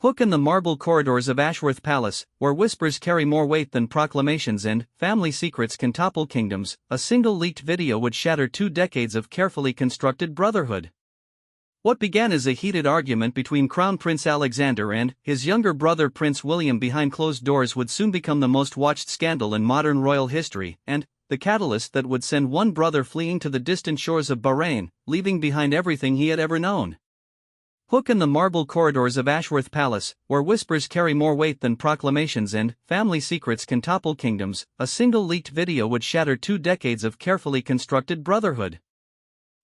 Hook in the marble corridors of Ashworth Palace, where whispers carry more weight than proclamations and family secrets can topple kingdoms, a single leaked video would shatter 2 decades of carefully constructed brotherhood. What began as a heated argument between Crown Prince Alexander and his younger brother Prince William behind closed doors would soon become the most watched scandal in modern royal history, and the catalyst that would send one brother fleeing to the distant shores of Bahrain, leaving behind everything he had ever known. Hook in the marble corridors of Ashworth Palace, where whispers carry more weight than proclamations and family secrets can topple kingdoms, a single leaked video would shatter 2 decades of carefully constructed brotherhood.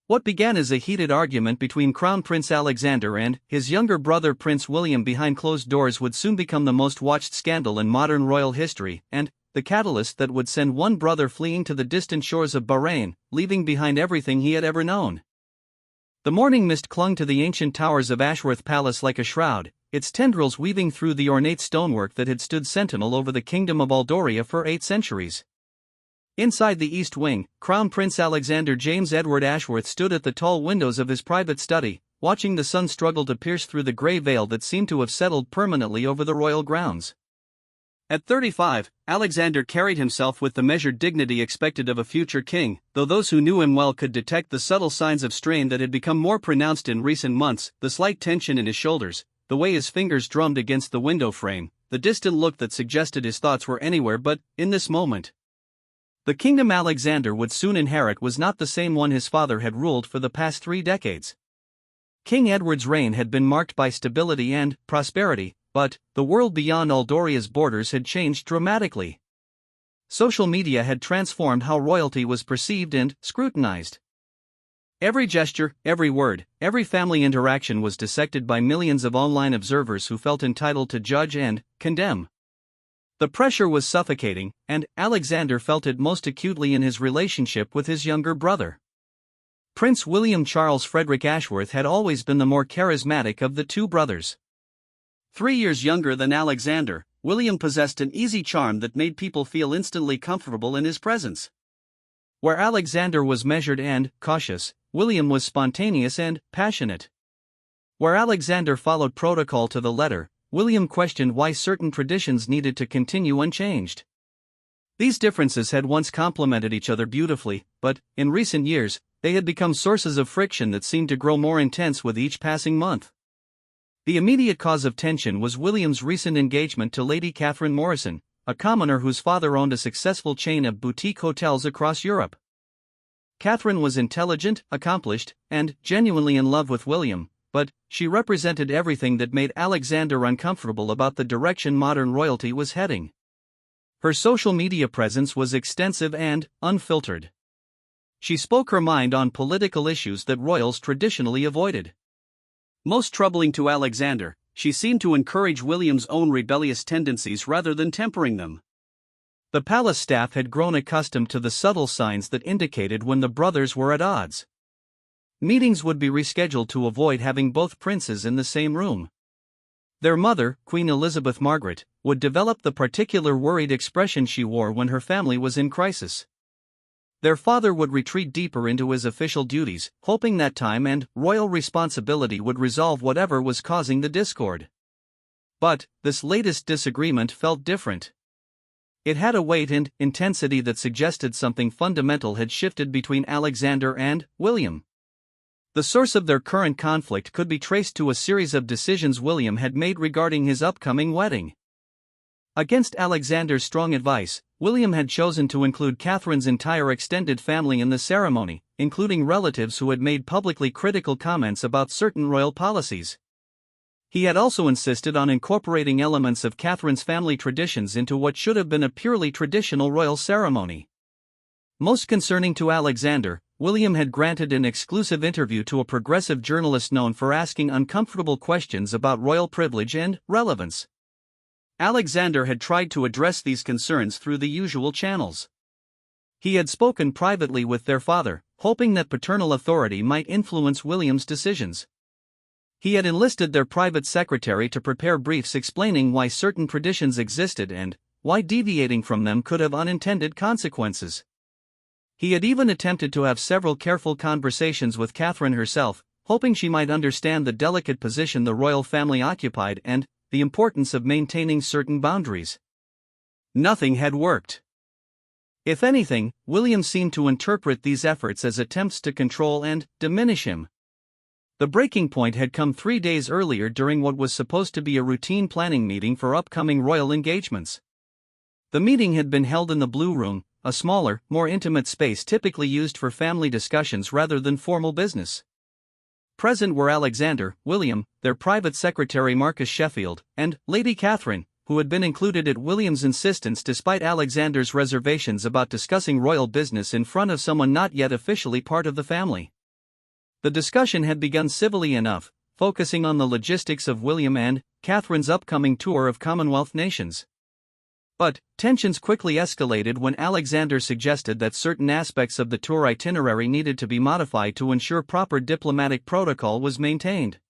What began as a heated argument between Crown Prince Alexander and his younger brother Prince William behind closed doors would soon become the most watched scandal in modern royal history, and the catalyst that would send one brother fleeing to the distant shores of Bahrain, leaving behind everything he had ever known. The morning mist clung to the ancient towers of Ashworth Palace like a shroud, its tendrils weaving through the ornate stonework that had stood sentinel over the kingdom of Aldoria for 8 centuries. Inside the East Wing, Crown Prince Alexander James Edward Ashworth stood at the tall windows of his private study, watching the sun struggle to pierce through the grey veil that seemed to have settled permanently over the royal grounds. At 35, Alexander carried himself with the measured dignity expected of a future king, though those who knew him well could detect the subtle signs of strain that had become more pronounced in recent months, the slight tension in his shoulders, the way his fingers drummed against the window frame, the distant look that suggested his thoughts were anywhere but in this moment. The kingdom Alexander would soon inherit was not the same one his father had ruled for the past 3 decades. King Edward's reign had been marked by stability and prosperity, but the world beyond Aldoria's borders had changed dramatically. Social media had transformed how royalty was perceived and scrutinized. Every gesture, every word, every family interaction was dissected by millions of online observers who felt entitled to judge and condemn. The pressure was suffocating, and Alexander felt it most acutely in his relationship with his younger brother. Prince William Charles Frederick Ashworth had always been the more charismatic of the 2 brothers. 3 years younger than Alexander, William possessed an easy charm that made people feel instantly comfortable in his presence. Where Alexander was measured and cautious, William was spontaneous and passionate. Where Alexander followed protocol to the letter, William questioned why certain traditions needed to continue unchanged. These differences had once complemented each other beautifully, but, in recent years, they had become sources of friction that seemed to grow more intense with each passing month. The immediate cause of tension was William's recent engagement to Lady Catherine Morrison, a commoner whose father owned a successful chain of boutique hotels across Europe. Catherine was intelligent, accomplished, and genuinely in love with William, but she represented everything that made Alexander uncomfortable about the direction modern royalty was heading. Her social media presence was extensive and unfiltered. She spoke her mind on political issues that royals traditionally avoided. Most troubling to Alexander, she seemed to encourage William's own rebellious tendencies rather than tempering them. The palace staff had grown accustomed to the subtle signs that indicated when the brothers were at odds. Meetings would be rescheduled to avoid having both princes in the same room. Their mother, Queen Elizabeth Margaret, would develop the particular worried expression she wore when her family was in crisis. Their father would retreat deeper into his official duties, hoping that time and royal responsibility would resolve whatever was causing the discord. But this latest disagreement felt different. It had a weight and intensity that suggested something fundamental had shifted between Alexander and William. The source of their current conflict could be traced to a series of decisions William had made regarding his upcoming wedding. Against Alexander's strong advice, William had chosen to include Catherine's entire extended family in the ceremony, including relatives who had made publicly critical comments about certain royal policies. He had also insisted on incorporating elements of Catherine's family traditions into what should have been a purely traditional royal ceremony. Most concerning to Alexander, William had granted an exclusive interview to a progressive journalist known for asking uncomfortable questions about royal privilege and relevance. Alexander had tried to address these concerns through the usual channels. He had spoken privately with their father, hoping that paternal authority might influence William's decisions. He had enlisted their private secretary to prepare briefs explaining why certain traditions existed and why deviating from them could have unintended consequences. He had even attempted to have several careful conversations with Catherine herself, hoping she might understand the delicate position the royal family occupied and the importance of maintaining certain boundaries. Nothing had worked. If anything, William seemed to interpret these efforts as attempts to control and diminish him. The breaking point had come 3 days earlier during what was supposed to be a routine planning meeting for upcoming royal engagements. The meeting had been held in the Blue Room, a smaller, more intimate space typically used for family discussions rather than formal business. Present were Alexander, William, their private secretary Marcus Sheffield, and Lady Catherine, who had been included at William's insistence despite Alexander's reservations about discussing royal business in front of someone not yet officially part of the family. The discussion had begun civilly enough, focusing on the logistics of William and Catherine's upcoming tour of Commonwealth nations. But tensions quickly escalated when Alexander suggested that certain aspects of the tour itinerary needed to be modified to ensure proper diplomatic protocol was maintained.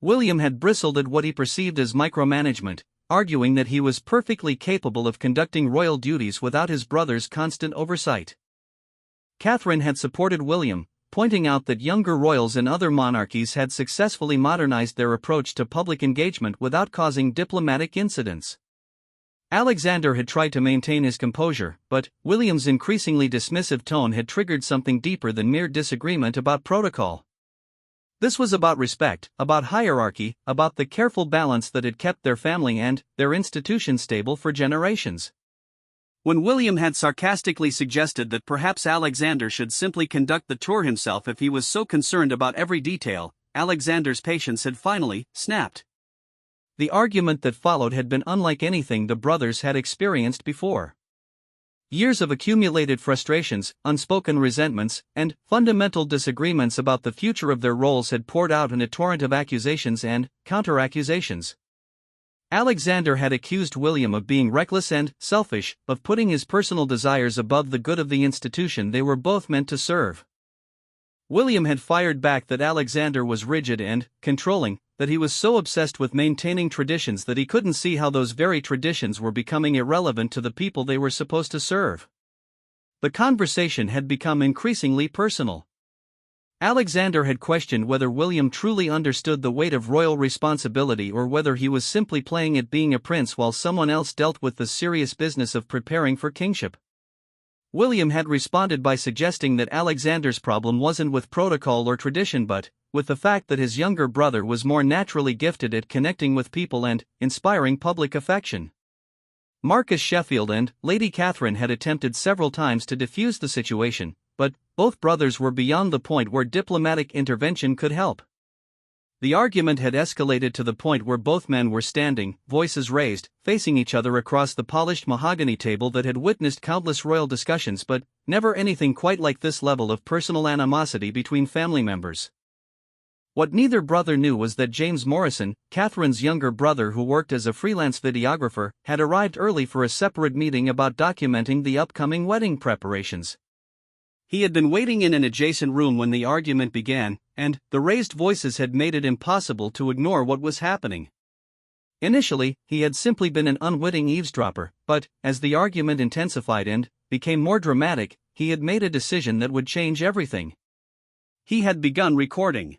William had bristled at what he perceived as micromanagement, arguing that he was perfectly capable of conducting royal duties without his brother's constant oversight. Catherine had supported William, pointing out that younger royals in other monarchies had successfully modernized their approach to public engagement without causing diplomatic incidents. Alexander had tried to maintain his composure, but William's increasingly dismissive tone had triggered something deeper than mere disagreement about protocol. This was about respect, about hierarchy, about the careful balance that had kept their family and their institution stable for generations. When William had sarcastically suggested that perhaps Alexander should simply conduct the tour himself if he was so concerned about every detail, Alexander's patience had finally snapped. The argument that followed had been unlike anything the brothers had experienced before. Years of accumulated frustrations, unspoken resentments, and fundamental disagreements about the future of their roles had poured out in a torrent of accusations and counter-accusations. Alexander had accused William of being reckless and selfish, of putting his personal desires above the good of the institution they were both meant to serve. William had fired back that Alexander was rigid and controlling, that he was so obsessed with maintaining traditions that he couldn't see how those very traditions were becoming irrelevant to the people they were supposed to serve. The conversation had become increasingly personal. Alexander had questioned whether William truly understood the weight of royal responsibility or whether he was simply playing at being a prince while someone else dealt with the serious business of preparing for kingship. William had responded by suggesting that Alexander's problem wasn't with protocol or tradition but with the fact that his younger brother was more naturally gifted at connecting with people and inspiring public affection. Marcus Sheffield and Lady Catherine had attempted several times to defuse the situation, but both brothers were beyond the point where diplomatic intervention could help. The argument had escalated to the point where both men were standing, voices raised, facing each other across the polished mahogany table that had witnessed countless royal discussions but never anything quite like this level of personal animosity between family members. What neither brother knew was that James Morrison, Catherine's younger brother who worked as a freelance videographer, had arrived early for a separate meeting about documenting the upcoming wedding preparations. He had been waiting in an adjacent room when the argument began, and the raised voices had made it impossible to ignore what was happening. Initially, he had simply been an unwitting eavesdropper, but as the argument intensified and became more dramatic, he had made a decision that would change everything. He had begun recording.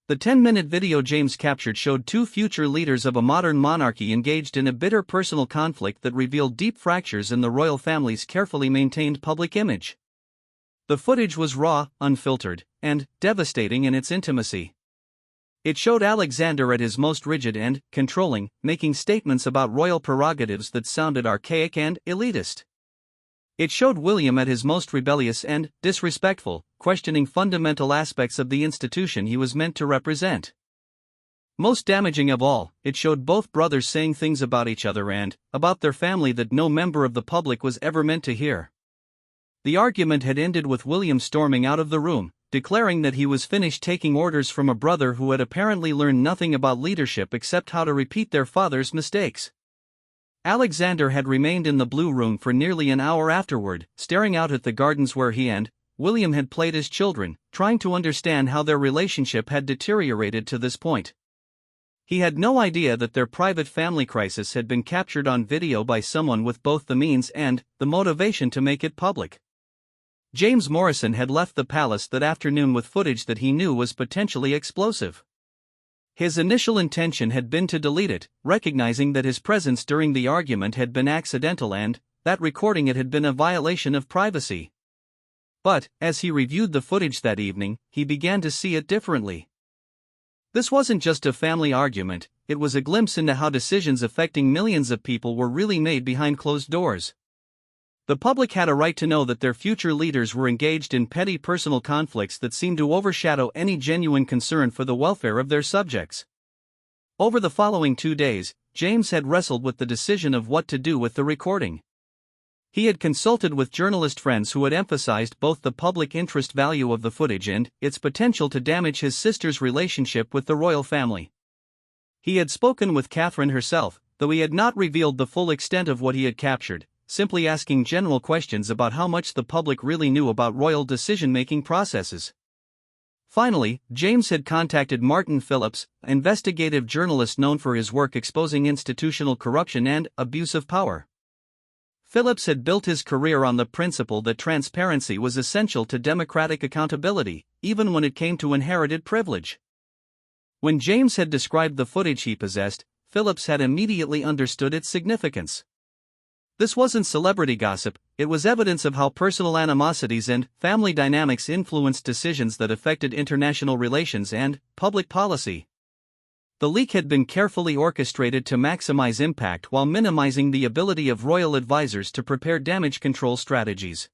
The 10-minute video James captured showed two future leaders of a modern monarchy engaged in a bitter personal conflict that revealed deep fractures in the royal family's carefully maintained public image. The footage was raw, unfiltered, and devastating in its intimacy. It showed Alexander at his most rigid and controlling, making statements about royal prerogatives that sounded archaic and elitist. It showed William at his most rebellious and disrespectful, questioning fundamental aspects of the institution he was meant to represent. Most damaging of all, it showed both brothers saying things about each other and about their family that no member of the public was ever meant to hear. The argument had ended with William storming out of the room, declaring that he was finished taking orders from a brother who had apparently learned nothing about leadership except how to repeat their father's mistakes. Alexander had remained in the Blue Room for nearly an hour afterward, staring out at the gardens where he and William had played as children, trying to understand how their relationship had deteriorated to this point. He had no idea that their private family crisis had been captured on video by someone with both the means and the motivation to make it public. James Morrison had left the palace that afternoon with footage that he knew was potentially explosive. His initial intention had been to delete it, recognizing that his presence during the argument had been accidental and that recording it had been a violation of privacy. But, as he reviewed the footage that evening, he began to see it differently. This wasn't just a family argument, it was a glimpse into how decisions affecting millions of people were really made behind closed doors. The public had a right to know that their future leaders were engaged in petty personal conflicts that seemed to overshadow any genuine concern for the welfare of their subjects. Over the following 2 days, James had wrestled with the decision of what to do with the recording. He had consulted with journalist friends who had emphasized both the public interest value of the footage and its potential to damage his sister's relationship with the royal family. He had spoken with Catherine herself, though he had not revealed the full extent of what he had captured, simply asking general questions about how much the public really knew about royal decision-making processes. Finally, James had contacted Martin Phillips, an investigative journalist known for his work exposing institutional corruption and abuse of power. Phillips had built his career on the principle that transparency was essential to democratic accountability, even when it came to inherited privilege. When James had described the footage he possessed, Phillips had immediately understood its significance. This wasn't celebrity gossip, it was evidence of how personal animosities and family dynamics influenced decisions that affected international relations and public policy. The leak had been carefully orchestrated to maximize impact while minimizing the ability of royal advisors to prepare damage control strategies.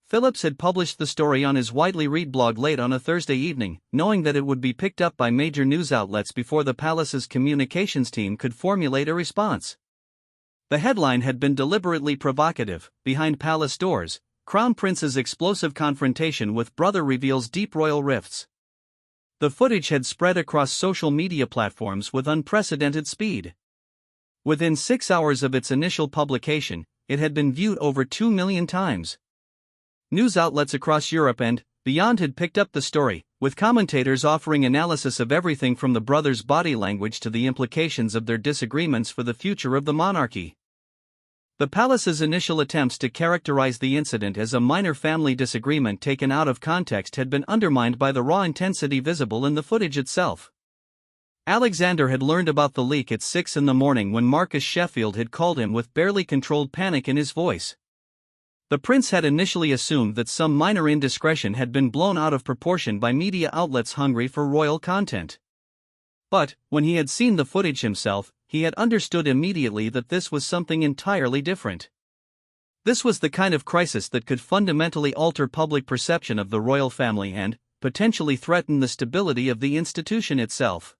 Phillips had published the story on his widely read blog late on a Thursday evening, knowing that it would be picked up by major news outlets before the palace's communications team could formulate a response. The headline had been deliberately provocative: "Behind Palace Doors, Crown Prince's explosive confrontation with brother reveals deep royal rifts." The footage had spread across social media platforms with unprecedented speed. Within 6 hours of its initial publication, it had been viewed over 2 million times. News outlets across Europe and beyond had picked up the story, with commentators offering analysis of everything from the brothers' body language to the implications of their disagreements for the future of the monarchy. The palace's initial attempts to characterize the incident as a minor family disagreement taken out of context had been undermined by the raw intensity visible in the footage itself. Alexander had learned about the leak at 6 in the morning when Marcus Sheffield had called him with barely controlled panic in his voice. The prince had initially assumed that some minor indiscretion had been blown out of proportion by media outlets hungry for royal content. But, when he had seen the footage himself, he had understood immediately that this was something entirely different. This was the kind of crisis that could fundamentally alter public perception of the royal family and potentially threaten the stability of the institution itself.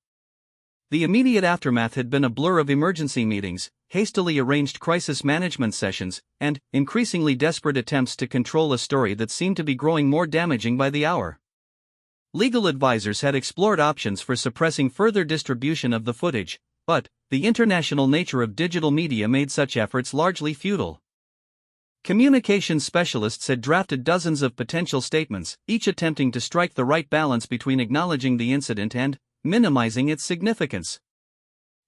The immediate aftermath had been a blur of emergency meetings, hastily arranged crisis management sessions, and increasingly desperate attempts to control a story that seemed to be growing more damaging by the hour. Legal advisors had explored options for suppressing further distribution of the footage, but the international nature of digital media made such efforts largely futile. Communications specialists had drafted dozens of potential statements, each attempting to strike the right balance between acknowledging the incident and minimizing its significance.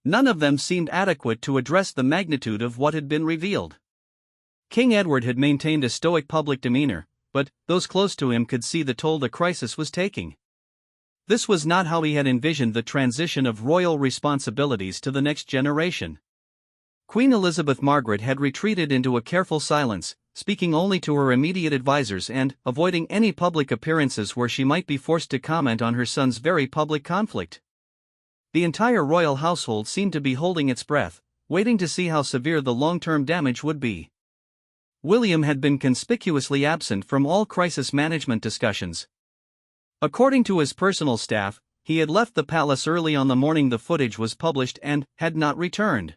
None of them seemed adequate to address the magnitude of what had been revealed. King Edward had maintained a stoic public demeanor, but those close to him could see the toll the crisis was taking. This was not how he had envisioned the transition of royal responsibilities to the next generation. Queen Elizabeth Margaret had retreated into a careful silence, speaking only to her immediate advisors and avoiding any public appearances where she might be forced to comment on her son's very public conflict. The entire royal household seemed to be holding its breath, waiting to see how severe the long-term damage would be. William had been conspicuously absent from all crisis management discussions. According to his personal staff, he had left the palace early on the morning the footage was published and had not returned.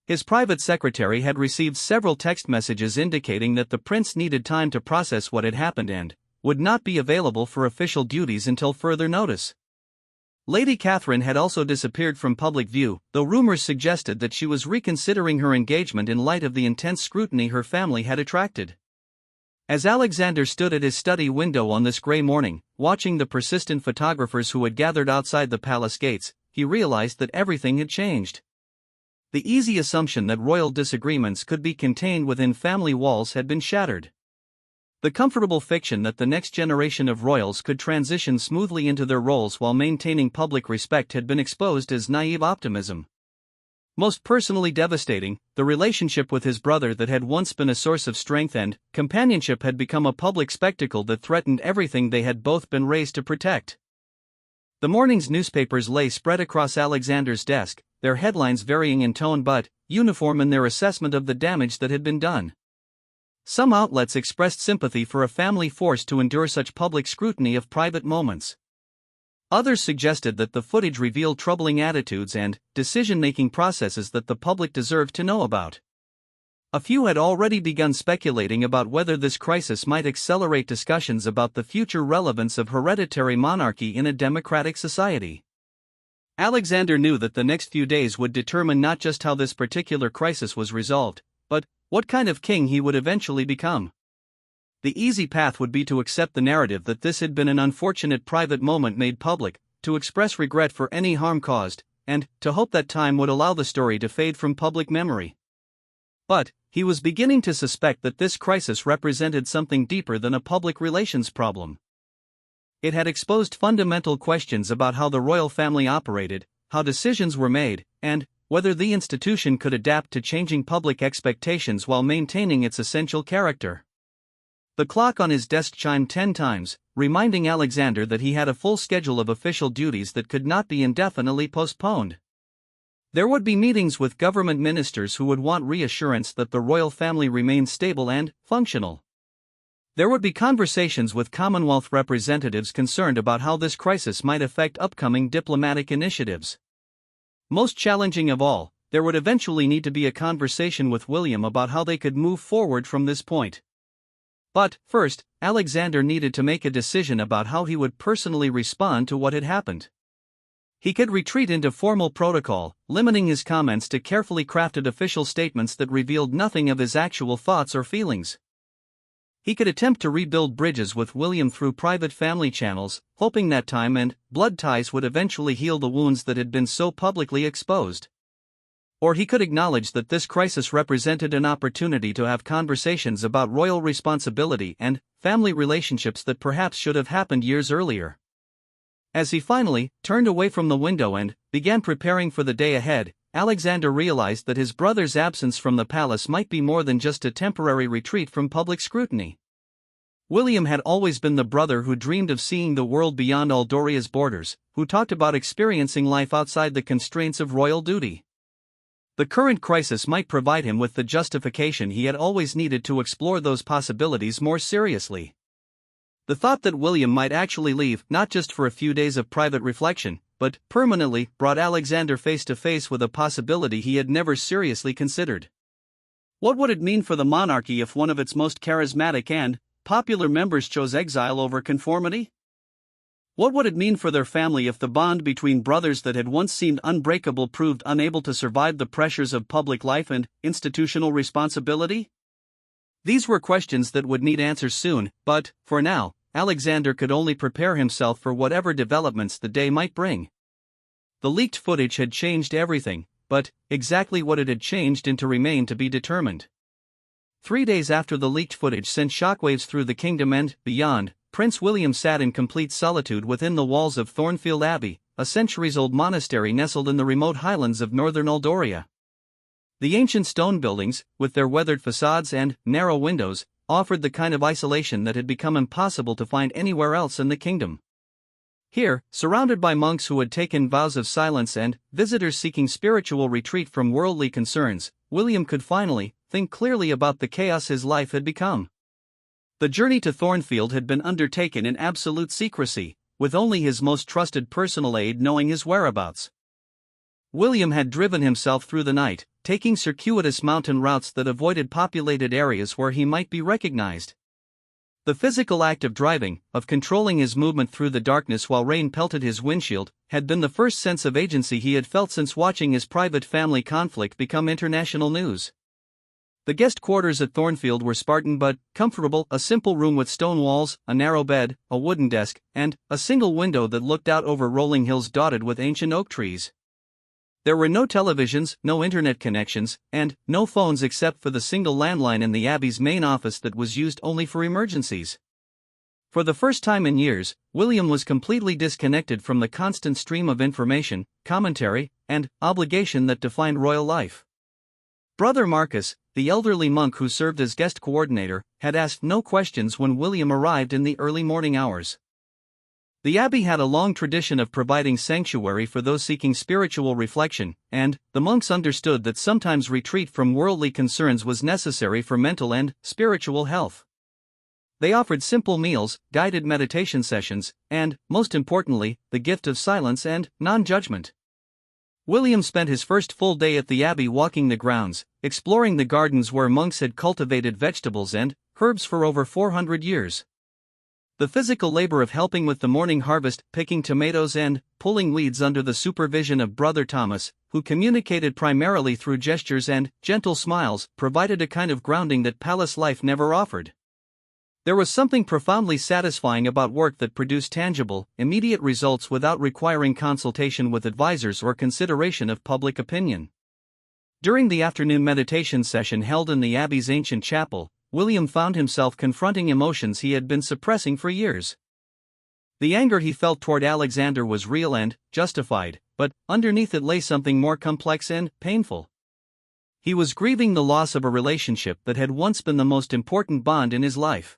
His private secretary had received several text messages indicating that the prince needed time to process what had happened and would not be available for official duties until further notice. Lady Catherine had also disappeared from public view, though rumors suggested that she was reconsidering her engagement in light of the intense scrutiny her family had attracted. As Alexander stood at his study window on this gray morning, watching the persistent photographers who had gathered outside the palace gates, he realized that everything had changed. The easy assumption that royal disagreements could be contained within family walls had been shattered. The comfortable fiction that the next generation of royals could transition smoothly into their roles while maintaining public respect had been exposed as naive optimism. Most personally devastating, the relationship with his brother that had once been a source of strength and companionship had become a public spectacle that threatened everything they had both been raised to protect. The morning's newspapers lay spread across Alexander's desk, their headlines varying in tone but uniform in their assessment of the damage that had been done. Some outlets expressed sympathy for a family forced to endure such public scrutiny of private moments. Others suggested that the footage revealed troubling attitudes and decision-making processes that the public deserved to know about. A few had already begun speculating about whether this crisis might accelerate discussions about the future relevance of hereditary monarchy in a democratic society. Alexander knew that the next few days would determine not just how this particular crisis was resolved, but what kind of king he would eventually become. The easy path would be to accept the narrative that this had been an unfortunate private moment made public, to express regret for any harm caused, and to hope that time would allow the story to fade from public memory. But he was beginning to suspect that this crisis represented something deeper than a public relations problem. It had exposed fundamental questions about how the royal family operated, how decisions were made, and whether the institution could adapt to changing public expectations while maintaining its essential character. The clock on his desk chimed 10 times, reminding Alexander that he had a full schedule of official duties that could not be indefinitely postponed. There would be meetings with government ministers who would want reassurance that the royal family remained stable and functional. There would be conversations with Commonwealth representatives concerned about how this crisis might affect upcoming diplomatic initiatives. Most challenging of all, there would eventually need to be a conversation with William about how they could move forward from this point. But, first, Alexander needed to make a decision about how he would personally respond to what had happened. He could retreat into formal protocol, limiting his comments to carefully crafted official statements that revealed nothing of his actual thoughts or feelings. He could attempt to rebuild bridges with William through private family channels, hoping that time and blood ties would eventually heal the wounds that had been so publicly exposed. Or he could acknowledge that this crisis represented an opportunity to have conversations about royal responsibility and family relationships that perhaps should have happened years earlier. As he finally turned away from the window and began preparing for the day ahead, Alexander realized that his brother's absence from the palace might be more than just a temporary retreat from public scrutiny. William had always been the brother who dreamed of seeing the world beyond Aldoria's borders, who talked about experiencing life outside the constraints of royal duty. The current crisis might provide him with the justification he had always needed to explore those possibilities more seriously. The thought that William might actually leave, not just for a few days of private reflection, but permanently, brought Alexander face to face with a possibility he had never seriously considered. What would it mean for the monarchy if one of its most charismatic and popular members chose exile over conformity? What would it mean for their family if the bond between brothers that had once seemed unbreakable proved unable to survive the pressures of public life and institutional responsibility? These were questions that would need answers soon, but, for now, Alexander could only prepare himself for whatever developments the day might bring. The leaked footage had changed everything, but exactly what it had changed into remained to be determined. 3 days after the leaked footage sent shockwaves through the kingdom and beyond, Prince William sat in complete solitude within the walls of Thornfield Abbey, a centuries-old monastery nestled in the remote highlands of northern Aldoria. The ancient stone buildings, with their weathered facades and narrow windows, offered the kind of isolation that had become impossible to find anywhere else in the kingdom. Here, surrounded by monks who had taken vows of silence and visitors seeking spiritual retreat from worldly concerns, William could finally think clearly about the chaos his life had become. The journey to Thornfield had been undertaken in absolute secrecy, with only his most trusted personal aide knowing his whereabouts. William had driven himself through the night, taking circuitous mountain routes that avoided populated areas where he might be recognized. The physical act of driving, of controlling his movement through the darkness while rain pelted his windshield, had been the first sense of agency he had felt since watching his private family conflict become international news. The guest quarters at Thornfield were Spartan but comfortable, a simple room with stone walls, a narrow bed, a wooden desk, and a single window that looked out over rolling hills dotted with ancient oak trees. There were no televisions, no internet connections, and no phones except for the single landline in the Abbey's main office that was used only for emergencies. For the first time in years, William was completely disconnected from the constant stream of information, commentary, and obligation that defined royal life. Brother Marcus, the elderly monk who served as guest coordinator, had asked no questions when William arrived in the early morning hours. The abbey had a long tradition of providing sanctuary for those seeking spiritual reflection, and the monks understood that sometimes retreat from worldly concerns was necessary for mental and spiritual health. They offered simple meals, guided meditation sessions, and, most importantly, the gift of silence and non-judgment. William spent his first full day at the abbey walking the grounds, exploring the gardens where monks had cultivated vegetables and herbs for over 400 years. The physical labor of helping with the morning harvest, picking tomatoes and pulling weeds under the supervision of Brother Thomas, who communicated primarily through gestures and gentle smiles, provided a kind of grounding that palace life never offered. There was something profoundly satisfying about work that produced tangible, immediate results without requiring consultation with advisors or consideration of public opinion. During the afternoon meditation session held in the Abbey's ancient chapel, William found himself confronting emotions he had been suppressing for years. The anger he felt toward Alexander was real and justified, but underneath it lay something more complex and painful. He was grieving the loss of a relationship that had once been the most important bond in his life.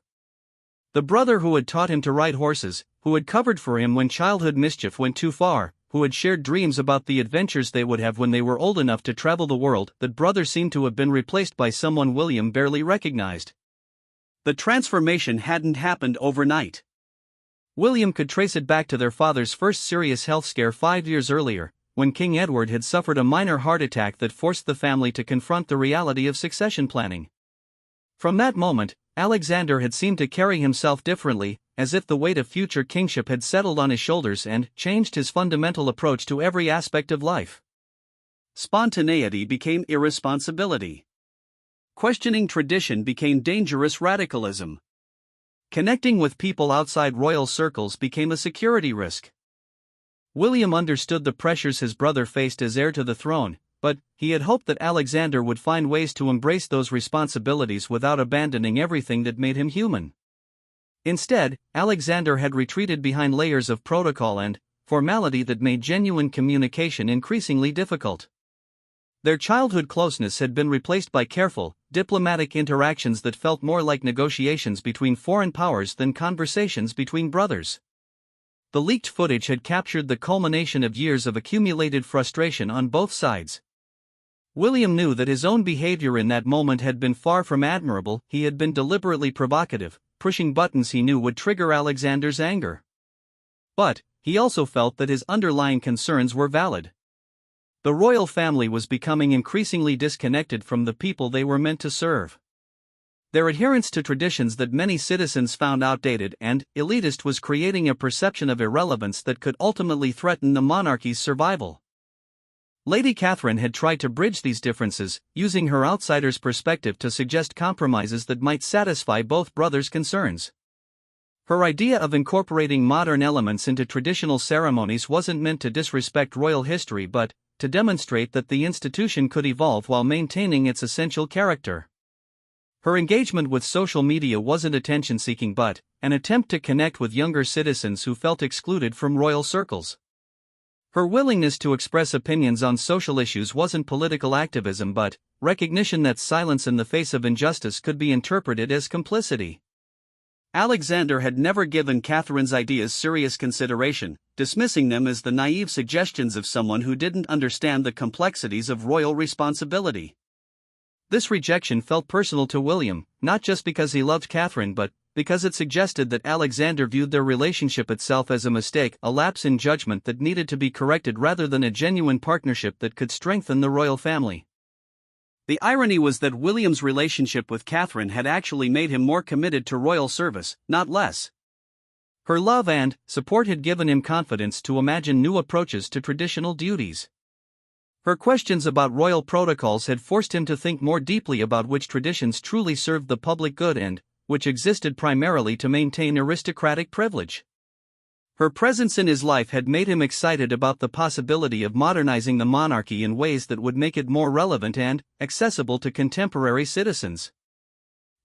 The brother who had taught him to ride horses, who had covered for him when childhood mischief went too far, who had shared dreams about the adventures they would have when they were old enough to travel the world, that brother seemed to have been replaced by someone William barely recognized. The transformation hadn't happened overnight. William could trace it back to their father's first serious health scare 5 years earlier, when King Edward had suffered a minor heart attack that forced the family to confront the reality of succession planning. From that moment, Alexander had seemed to carry himself differently, as if the weight of future kingship had settled on his shoulders and changed his fundamental approach to every aspect of life. Spontaneity became irresponsibility. Questioning tradition became dangerous radicalism. Connecting with people outside royal circles became a security risk. William understood the pressures his brother faced as heir to the throne, but he had hoped that Alexander would find ways to embrace those responsibilities without abandoning everything that made him human. Instead, Alexander had retreated behind layers of protocol and formality that made genuine communication increasingly difficult. Their childhood closeness had been replaced by careful, diplomatic interactions that felt more like negotiations between foreign powers than conversations between brothers. The leaked footage had captured the culmination of years of accumulated frustration on both sides. William knew that his own behavior in that moment had been far from admirable. He had been deliberately provocative, pushing buttons he knew would trigger Alexander's anger. But he also felt that his underlying concerns were valid. The royal family was becoming increasingly disconnected from the people they were meant to serve. Their adherence to traditions that many citizens found outdated and elitist was creating a perception of irrelevance that could ultimately threaten the monarchy's survival. Lady Catherine had tried to bridge these differences, using her outsider's perspective to suggest compromises that might satisfy both brothers' concerns. Her idea of incorporating modern elements into traditional ceremonies wasn't meant to disrespect royal history but to demonstrate that the institution could evolve while maintaining its essential character. Her engagement with social media wasn't attention-seeking but an attempt to connect with younger citizens who felt excluded from royal circles. Her willingness to express opinions on social issues wasn't political activism but recognition that silence in the face of injustice could be interpreted as complicity. Alexander had never given Catherine's ideas serious consideration, dismissing them as the naive suggestions of someone who didn't understand the complexities of royal responsibility. This rejection felt personal to William, not just because he loved Catherine but because it suggested that Alexander viewed their relationship itself as a mistake, a lapse in judgment that needed to be corrected rather than a genuine partnership that could strengthen the royal family. The irony was that William's relationship with Catherine had actually made him more committed to royal service, not less. Her love and support had given him confidence to imagine new approaches to traditional duties. Her questions about royal protocols had forced him to think more deeply about which traditions truly served the public good and which existed primarily to maintain aristocratic privilege. Her presence in his life had made him excited about the possibility of modernizing the monarchy in ways that would make it more relevant and accessible to contemporary citizens.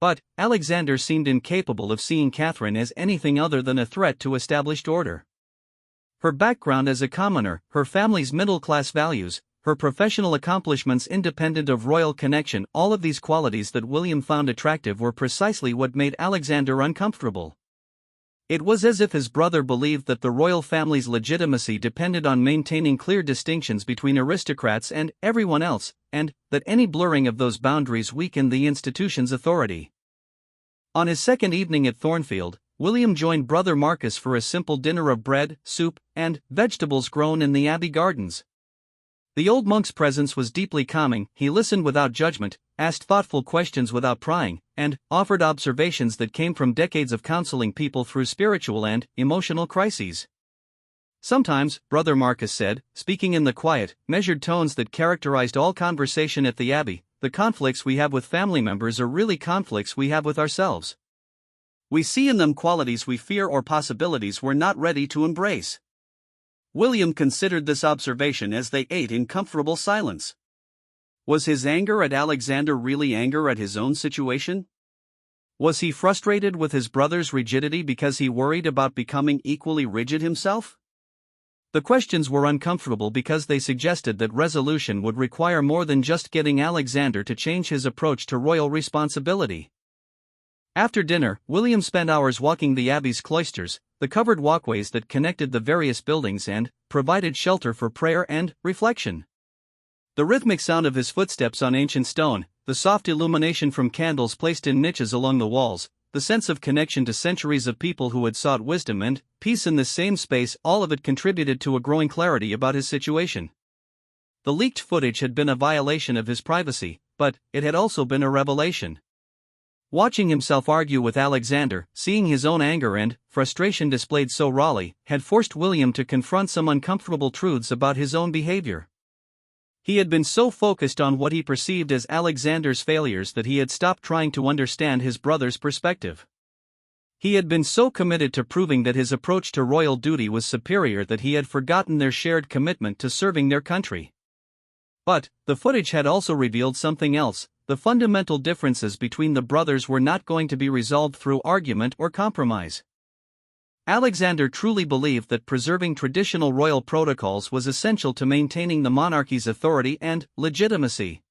But Alexander seemed incapable of seeing Catherine as anything other than a threat to established order. Her background as a commoner, her family's middle-class values, her professional accomplishments independent of royal connection, all of these qualities that William found attractive were precisely what made Alexander uncomfortable. It was as if his brother believed that the royal family's legitimacy depended on maintaining clear distinctions between aristocrats and everyone else, and that any blurring of those boundaries weakened the institution's authority. On his second evening at Thornfield, William joined brother Marcus for a simple dinner of bread, soup, and vegetables grown in the abbey gardens. The old monk's presence was deeply calming. He listened without judgment, asked thoughtful questions without prying, and offered observations that came from decades of counseling people through spiritual and emotional crises. Sometimes, Brother Marcus said, speaking in the quiet, measured tones that characterized all conversation at the abbey, the conflicts we have with family members are really conflicts we have with ourselves. We see in them qualities we fear or possibilities we're not ready to embrace. William considered this observation as they ate in comfortable silence. Was his anger at Alexander really anger at his own situation? Was he frustrated with his brother's rigidity because he worried about becoming equally rigid himself? The questions were uncomfortable because they suggested that resolution would require more than just getting Alexander to change his approach to royal responsibility. After dinner, William spent hours walking the abbey's cloisters, the covered walkways that connected the various buildings and provided shelter for prayer and reflection. The rhythmic sound of his footsteps on ancient stone, the soft illumination from candles placed in niches along the walls, the sense of connection to centuries of people who had sought wisdom and peace in this same space, all of it contributed to a growing clarity about his situation. The leaked footage had been a violation of his privacy, but it had also been a revelation. Watching himself argue with Alexander, seeing his own anger and frustration displayed so rawly, had forced William to confront some uncomfortable truths about his own behavior. He had been so focused on what he perceived as Alexander's failures that he had stopped trying to understand his brother's perspective. He had been so committed to proving that his approach to royal duty was superior that he had forgotten their shared commitment to serving their country. But the footage had also revealed something else. The fundamental differences between the brothers were not going to be resolved through argument or compromise. Alexander truly believed that preserving traditional royal protocols was essential to maintaining the monarchy's authority and legitimacy.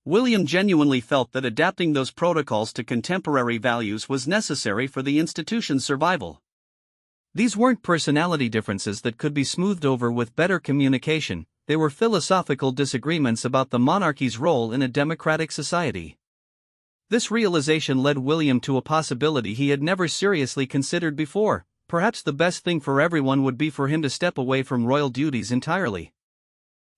William genuinely felt that adapting those protocols to contemporary values was necessary for the institution's survival. These weren't personality differences that could be smoothed over with better communication. They were philosophical disagreements about the monarchy's role in a democratic society. This realization led William to a possibility he had never seriously considered before. Perhaps the best thing for everyone would be for him to step away from royal duties entirely.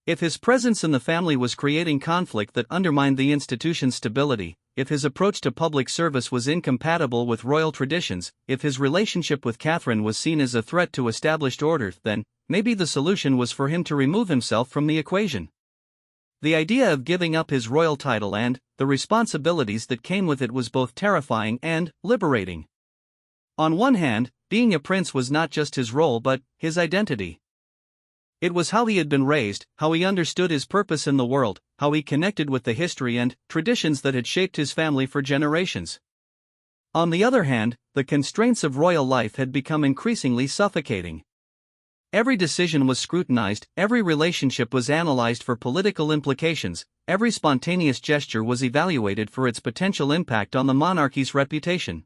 If his presence in the family was creating conflict that undermined the institution's stability, if his approach to public service was incompatible with royal traditions, if his relationship with Catherine was seen as a threat to established order, then maybe the solution was for him to remove himself from the equation. The idea of giving up his royal title and the responsibilities that came with it was both terrifying and liberating. On one hand, being a prince was not just his role but his identity. It was how he had been raised, how he understood his purpose in the world, how he connected with the history and traditions that had shaped his family for generations. On the other hand, the constraints of royal life had become increasingly suffocating. Every decision was scrutinized, every relationship was analyzed for political implications, every spontaneous gesture was evaluated for its potential impact on the monarchy's reputation.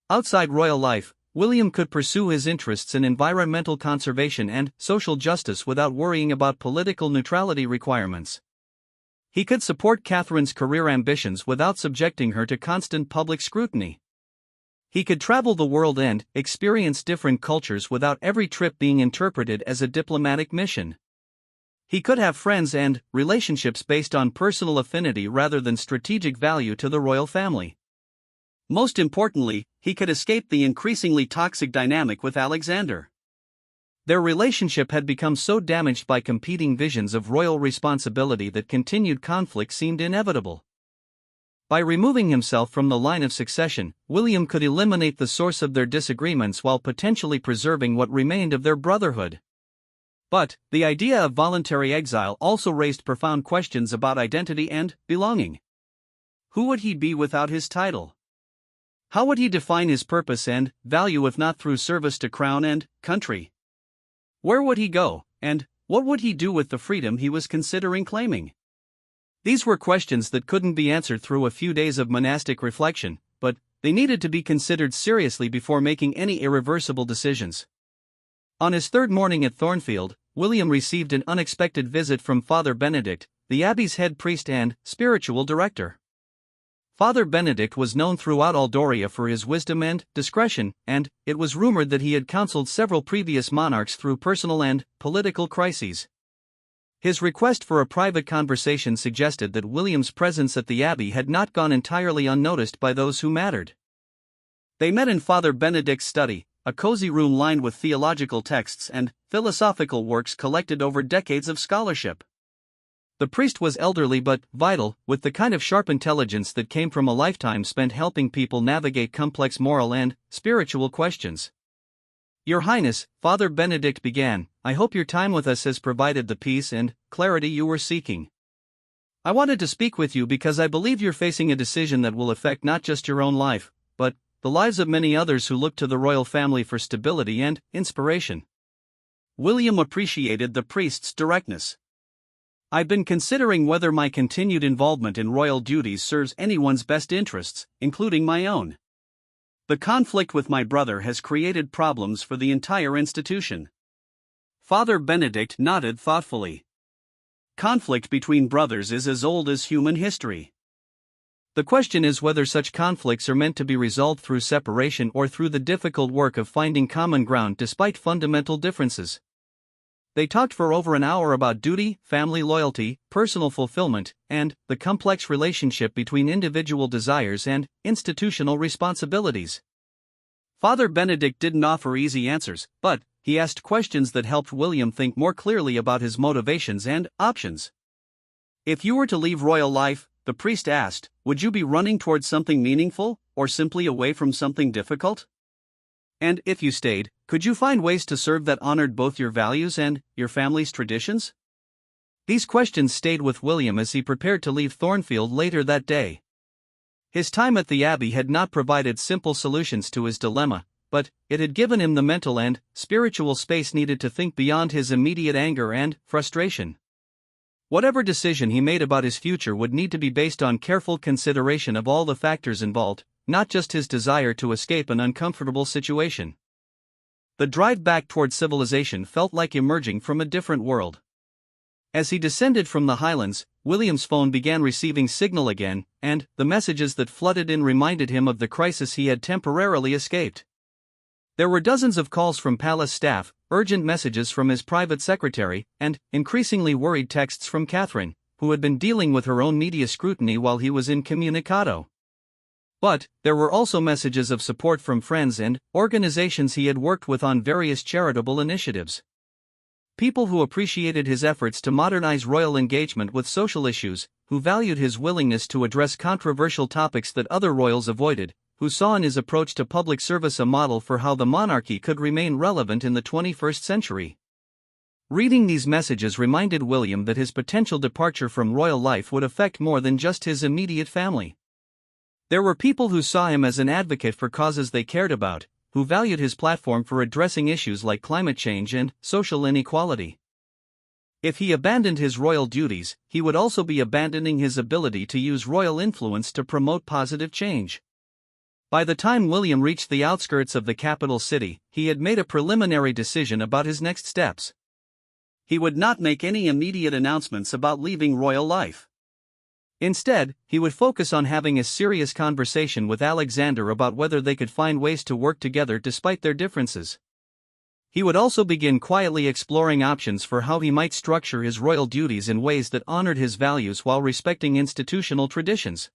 Outside royal life, William could pursue his interests in environmental conservation and social justice without worrying about political neutrality requirements. He could support Catherine's career ambitions without subjecting her to constant public scrutiny. He could travel the world and experience different cultures without every trip being interpreted as a diplomatic mission. He could have friends and relationships based on personal affinity rather than strategic value to the royal family. Most importantly, he could escape the increasingly toxic dynamic with Alexander. Their relationship had become so damaged by competing visions of royal responsibility that continued conflict seemed inevitable. By removing himself from the line of succession, William could eliminate the source of their disagreements while potentially preserving what remained of their brotherhood. But the idea of voluntary exile also raised profound questions about identity and belonging. Who would he be without his title? How would he define his purpose and value if not through service to crown and country? Where would he go, and what would he do with the freedom he was considering claiming? These were questions that couldn't be answered through a few days of monastic reflection, but they needed to be considered seriously before making any irreversible decisions. On his third morning at Thornfield, William received an unexpected visit from Father Benedict, the abbey's head priest and spiritual director. Father Benedict was known throughout Aldoria for his wisdom and discretion, and it was rumored that he had counseled several previous monarchs through personal and political crises. His request for a private conversation suggested that William's presence at the abbey had not gone entirely unnoticed by those who mattered. They met in Father Benedict's study, a cozy room lined with theological texts and philosophical works collected over decades of scholarship. The priest was elderly but vital, with the kind of sharp intelligence that came from a lifetime spent helping people navigate complex moral and spiritual questions. Your Highness, Father Benedict began, I hope your time with us has provided the peace and clarity you were seeking. I wanted to speak with you because I believe you're facing a decision that will affect not just your own life, but the lives of many others who look to the royal family for stability and inspiration. William appreciated the priest's directness. I've been considering whether my continued involvement in royal duties serves anyone's best interests, including my own. The conflict with my brother has created problems for the entire institution. Father Benedict nodded thoughtfully. Conflict between brothers is as old as human history. The question is whether such conflicts are meant to be resolved through separation or through the difficult work of finding common ground despite fundamental differences. They talked for over an hour about duty, family loyalty, personal fulfillment, and the complex relationship between individual desires and institutional responsibilities. Father Benedict didn't offer easy answers, but he asked questions that helped William think more clearly about his motivations and options. If you were to leave royal life, the priest asked, would you be running towards something meaningful, or simply away from something difficult? And if you stayed, could you find ways to serve that honored both your values and your family's traditions? These questions stayed with William as he prepared to leave Thornfield later that day. His time at the abbey had not provided simple solutions to his dilemma, but it had given him the mental and spiritual space needed to think beyond his immediate anger and frustration. Whatever decision he made about his future would need to be based on careful consideration of all the factors involved, not just his desire to escape an uncomfortable situation. The drive back toward civilization felt like emerging from a different world. As he descended from the highlands, William's phone began receiving signal again, and the messages that flooded in reminded him of the crisis he had temporarily escaped. There were dozens of calls from palace staff, urgent messages from his private secretary, and increasingly worried texts from Catherine, who had been dealing with her own media scrutiny while he was incommunicado. But there were also messages of support from friends and organizations he had worked with on various charitable initiatives. People who appreciated his efforts to modernize royal engagement with social issues, who valued his willingness to address controversial topics that other royals avoided, who saw in his approach to public service a model for how the monarchy could remain relevant in the 21st century. Reading these messages reminded William that his potential departure from royal life would affect more than just his immediate family. There were people who saw him as an advocate for causes they cared about, who valued his platform for addressing issues like climate change and social inequality. If he abandoned his royal duties, he would also be abandoning his ability to use royal influence to promote positive change. By the time William reached the outskirts of the capital city, he had made a preliminary decision about his next steps. He would not make any immediate announcements about leaving royal life. Instead, he would focus on having a serious conversation with Alexander about whether they could find ways to work together despite their differences. He would also begin quietly exploring options for how he might structure his royal duties in ways that honored his values while respecting institutional traditions.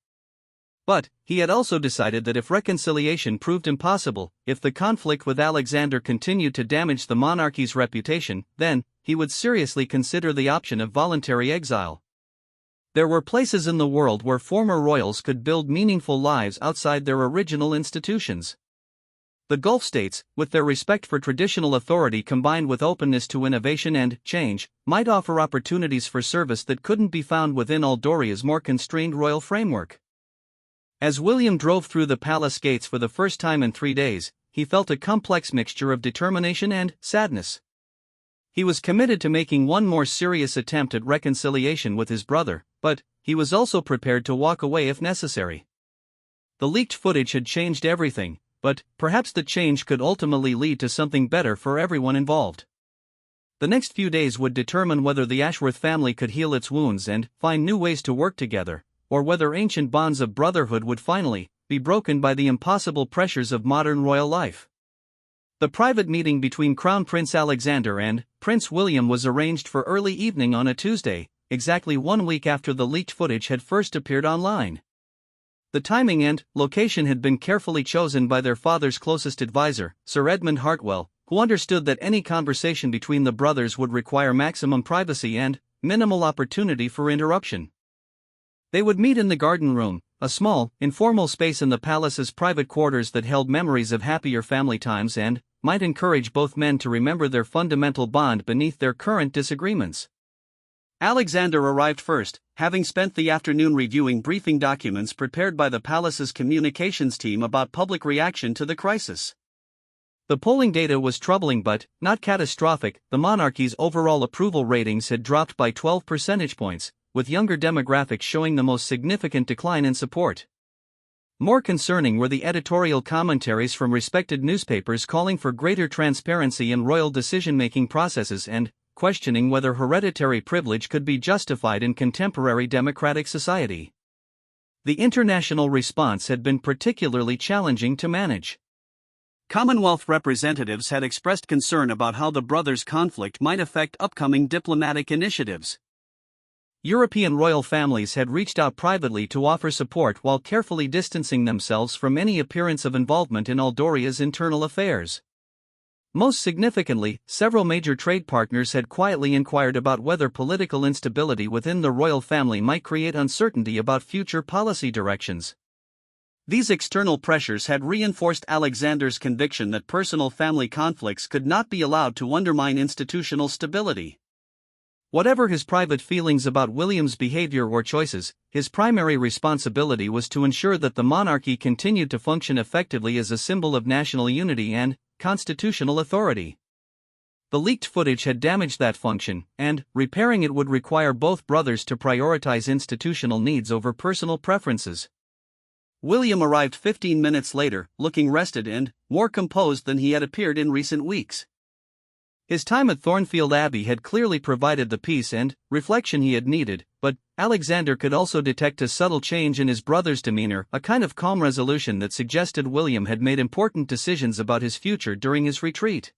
But he had also decided that if reconciliation proved impossible, if the conflict with Alexander continued to damage the monarchy's reputation, then he would seriously consider the option of voluntary exile. There were places in the world where former royals could build meaningful lives outside their original institutions. The Gulf states, with their respect for traditional authority combined with openness to innovation and change, might offer opportunities for service that couldn't be found within Al Doria's more constrained royal framework. As William drove through the palace gates for the first time in 3 days, he felt a complex mixture of determination and sadness. He was committed to making one more serious attempt at reconciliation with his brother, but he was also prepared to walk away if necessary. The leaked footage had changed everything, but perhaps the change could ultimately lead to something better for everyone involved. The next few days would determine whether the Ashworth family could heal its wounds and find new ways to work together, or whether ancient bonds of brotherhood would finally be broken by the impossible pressures of modern royal life. The private meeting between Crown Prince Alexander and Prince William was arranged for early evening on a Tuesday, exactly 1 week after the leaked footage had first appeared online. The timing and location had been carefully chosen by their father's closest advisor, Sir Edmund Hartwell, who understood that any conversation between the brothers would require maximum privacy and minimal opportunity for interruption. They would meet in the garden room, a small, informal space in the palace's private quarters that held memories of happier family times and might encourage both men to remember their fundamental bond beneath their current disagreements. Alexander arrived first, having spent the afternoon reviewing briefing documents prepared by the palace's communications team about public reaction to the crisis. The polling data was troubling but not catastrophic. The monarchy's overall approval ratings had dropped by 12 percentage points, with younger demographics showing the most significant decline in support. More concerning were the editorial commentaries from respected newspapers calling for greater transparency in royal decision-making processes and questioning whether hereditary privilege could be justified in contemporary democratic society. The international response had been particularly challenging to manage. Commonwealth representatives had expressed concern about how the brothers' conflict might affect upcoming diplomatic initiatives. European royal families had reached out privately to offer support while carefully distancing themselves from any appearance of involvement in Al Doria's internal affairs. Most significantly, several major trade partners had quietly inquired about whether political instability within the royal family might create uncertainty about future policy directions. These external pressures had reinforced Alexander's conviction that personal family conflicts could not be allowed to undermine institutional stability. Whatever his private feelings about William's behavior or choices, his primary responsibility was to ensure that the monarchy continued to function effectively as a symbol of national unity and constitutional authority. The leaked footage had damaged that function, and repairing it would require both brothers to prioritize institutional needs over personal preferences. William arrived 15 minutes later, looking rested and more composed than he had appeared in recent weeks. His time at Thornfield Abbey had clearly provided the peace and reflection he had needed, but Alexander could also detect a subtle change in his brother's demeanor, a kind of calm resolution that suggested William had made important decisions about his future during his retreat.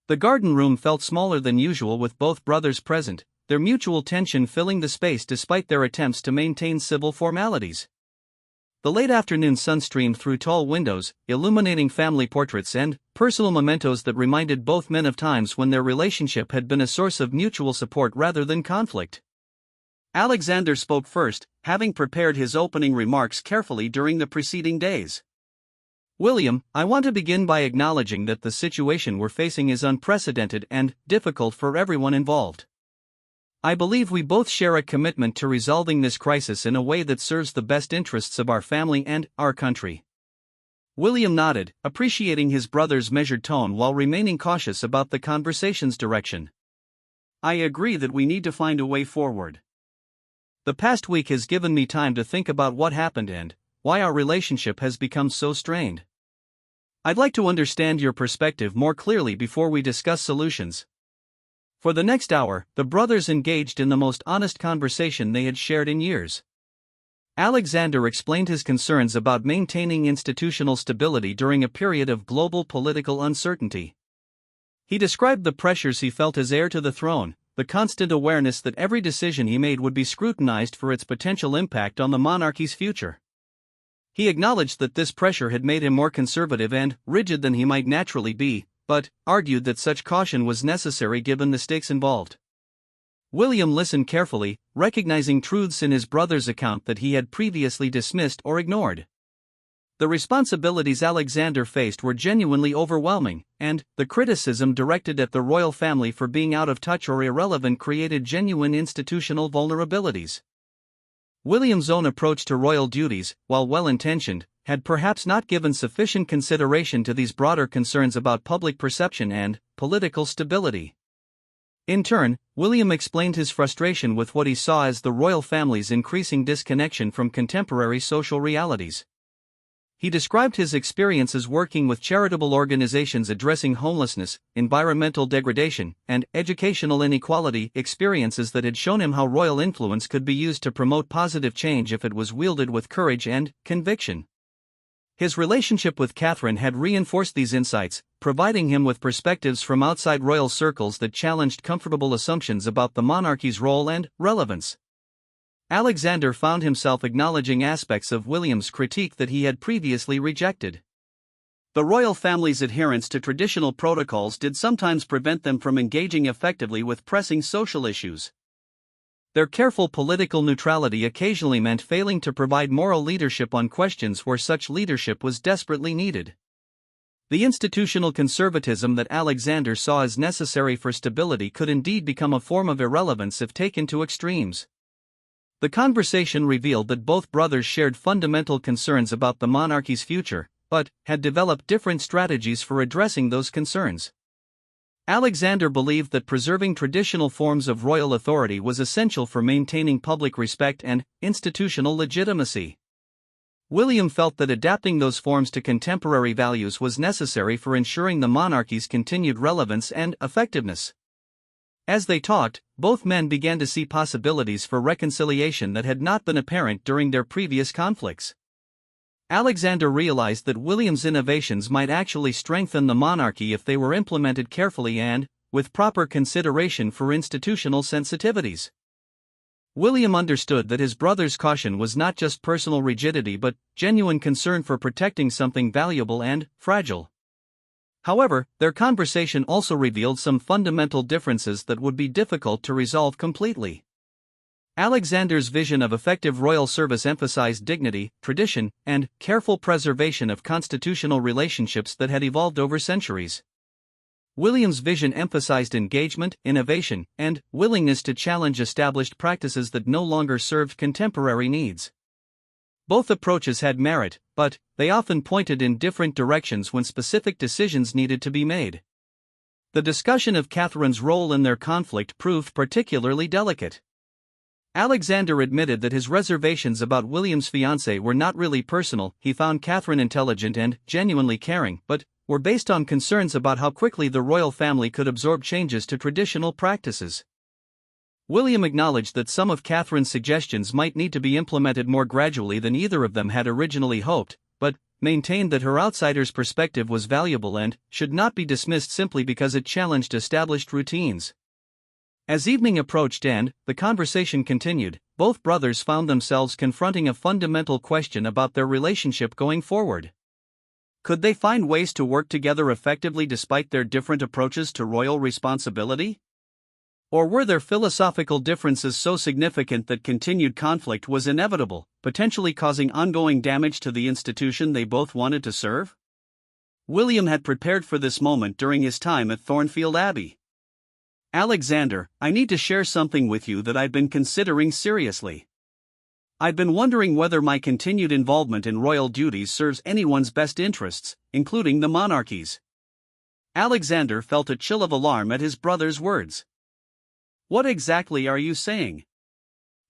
The garden room felt smaller than usual with both brothers present, their mutual tension filling the space despite their attempts to maintain civil formalities. The late afternoon sun streamed through tall windows, illuminating family portraits and personal mementos that reminded both men of times when their relationship had been a source of mutual support rather than conflict. Alexander spoke first, having prepared his opening remarks carefully during the preceding days. William, I want to begin by acknowledging that the situation we're facing is unprecedented and difficult for everyone involved. I believe we both share a commitment to resolving this crisis in a way that serves the best interests of our family and our country. William nodded, appreciating his brother's measured tone while remaining cautious about the conversation's direction. I agree that we need to find a way forward. The past week has given me time to think about what happened and why our relationship has become so strained. I'd like to understand your perspective more clearly before we discuss solutions. For the next hour, the brothers engaged in the most honest conversation they had shared in years. Alexander explained his concerns about maintaining institutional stability during a period of global political uncertainty. He described the pressures he felt as heir to the throne, the constant awareness that every decision he made would be scrutinized for its potential impact on the monarchy's future. He acknowledged that this pressure had made him more conservative and rigid than he might naturally be, but argued that such caution was necessary given the stakes involved. William listened carefully, recognizing truths in his brother's account that he had previously dismissed or ignored. The responsibilities Alexander faced were genuinely overwhelming, and the criticism directed at the royal family for being out of touch or irrelevant created genuine institutional vulnerabilities. William's own approach to royal duties, while well-intentioned, had perhaps not given sufficient consideration to these broader concerns about public perception and political stability. In turn, William explained his frustration with what he saw as the royal family's increasing disconnection from contemporary social realities. He described his experiences working with charitable organizations addressing homelessness, environmental degradation, and educational inequality, experiences that had shown him how royal influence could be used to promote positive change if it was wielded with courage and conviction. His relationship with Catherine had reinforced these insights, providing him with perspectives from outside royal circles that challenged comfortable assumptions about the monarchy's role and relevance. Alexander found himself acknowledging aspects of William's critique that he had previously rejected. The royal family's adherence to traditional protocols did sometimes prevent them from engaging effectively with pressing social issues. Their careful political neutrality occasionally meant failing to provide moral leadership on questions where such leadership was desperately needed. The institutional conservatism that Alexander saw as necessary for stability could indeed become a form of irrelevance if taken to extremes. The conversation revealed that both brothers shared fundamental concerns about the monarchy's future, but had developed different strategies for addressing those concerns. Alexander believed that preserving traditional forms of royal authority was essential for maintaining public respect and institutional legitimacy. William felt that adapting those forms to contemporary values was necessary for ensuring the monarchy's continued relevance and effectiveness. As they talked, both men began to see possibilities for reconciliation that had not been apparent during their previous conflicts. Alexander realized that William's innovations might actually strengthen the monarchy if they were implemented carefully and with proper consideration for institutional sensitivities. William understood that his brother's caution was not just personal rigidity but genuine concern for protecting something valuable and fragile. However, their conversation also revealed some fundamental differences that would be difficult to resolve completely. Alexander's vision of effective royal service emphasized dignity, tradition, and careful preservation of constitutional relationships that had evolved over centuries. William's vision emphasized engagement, innovation, and willingness to challenge established practices that no longer served contemporary needs. Both approaches had merit, but they often pointed in different directions when specific decisions needed to be made. The discussion of Catherine's role in their conflict proved particularly delicate. Alexander admitted that his reservations about William's fiancée were not really personal. He found Catherine intelligent and genuinely caring, but were based on concerns about how quickly the royal family could absorb changes to traditional practices. William acknowledged that some of Catherine's suggestions might need to be implemented more gradually than either of them had originally hoped, but maintained that her outsider's perspective was valuable and should not be dismissed simply because it challenged established routines. As evening approached and the conversation continued, both brothers found themselves confronting a fundamental question about their relationship going forward. Could they find ways to work together effectively despite their different approaches to royal responsibility? Or were their philosophical differences so significant that continued conflict was inevitable, potentially causing ongoing damage to the institution they both wanted to serve? William had prepared for this moment during his time at Thornfield Abbey. Alexander, I need to share something with you that I've been considering seriously. I've been wondering whether my continued involvement in royal duties serves anyone's best interests, including the monarchy's. Alexander felt a chill of alarm at his brother's words. What exactly are you saying?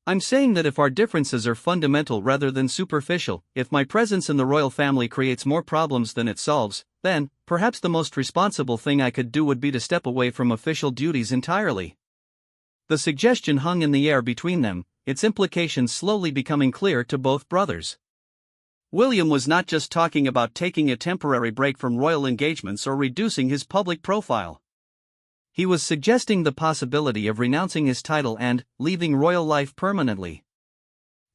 I'm saying that if our differences are fundamental rather than superficial, if my presence in the royal family creates more problems than it solves, then, perhaps the most responsible thing I could do would be to step away from official duties entirely. The suggestion hung in the air between them, its implications slowly becoming clear to both brothers. William was not just talking about taking a temporary break from royal engagements or reducing his public profile. He was suggesting the possibility of renouncing his title and leaving royal life permanently.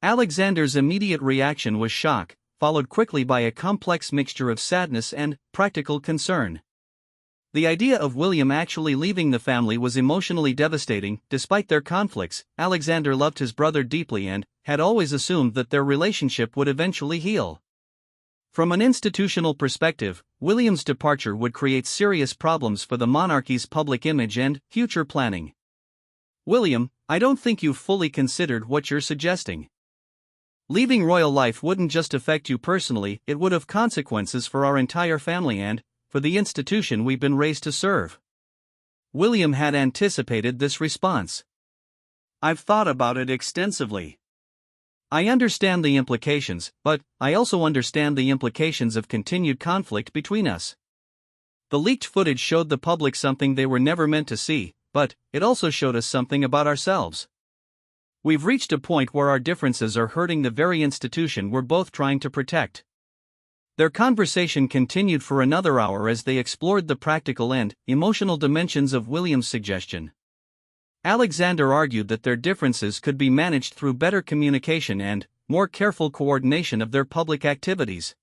Alexander's immediate reaction was shock, followed quickly by a complex mixture of sadness and practical concern. The idea of William actually leaving the family was emotionally devastating. Despite their conflicts, Alexander loved his brother deeply and had always assumed that their relationship would eventually heal. From an institutional perspective, William's departure would create serious problems for the monarchy's public image and future planning. William, I don't think you've fully considered what you're suggesting. Leaving royal life wouldn't just affect you personally, it would have consequences for our entire family and for the institution we've been raised to serve. William had anticipated this response. I've thought about it extensively. I understand the implications, but I also understand the implications of continued conflict between us. The leaked footage showed the public something they were never meant to see, but it also showed us something about ourselves. We've reached a point where our differences are hurting the very institution we're both trying to protect. Their conversation continued for another hour as they explored the practical and emotional dimensions of William's suggestion. Alexander argued that their differences could be managed through better communication and more careful coordination of their public activities.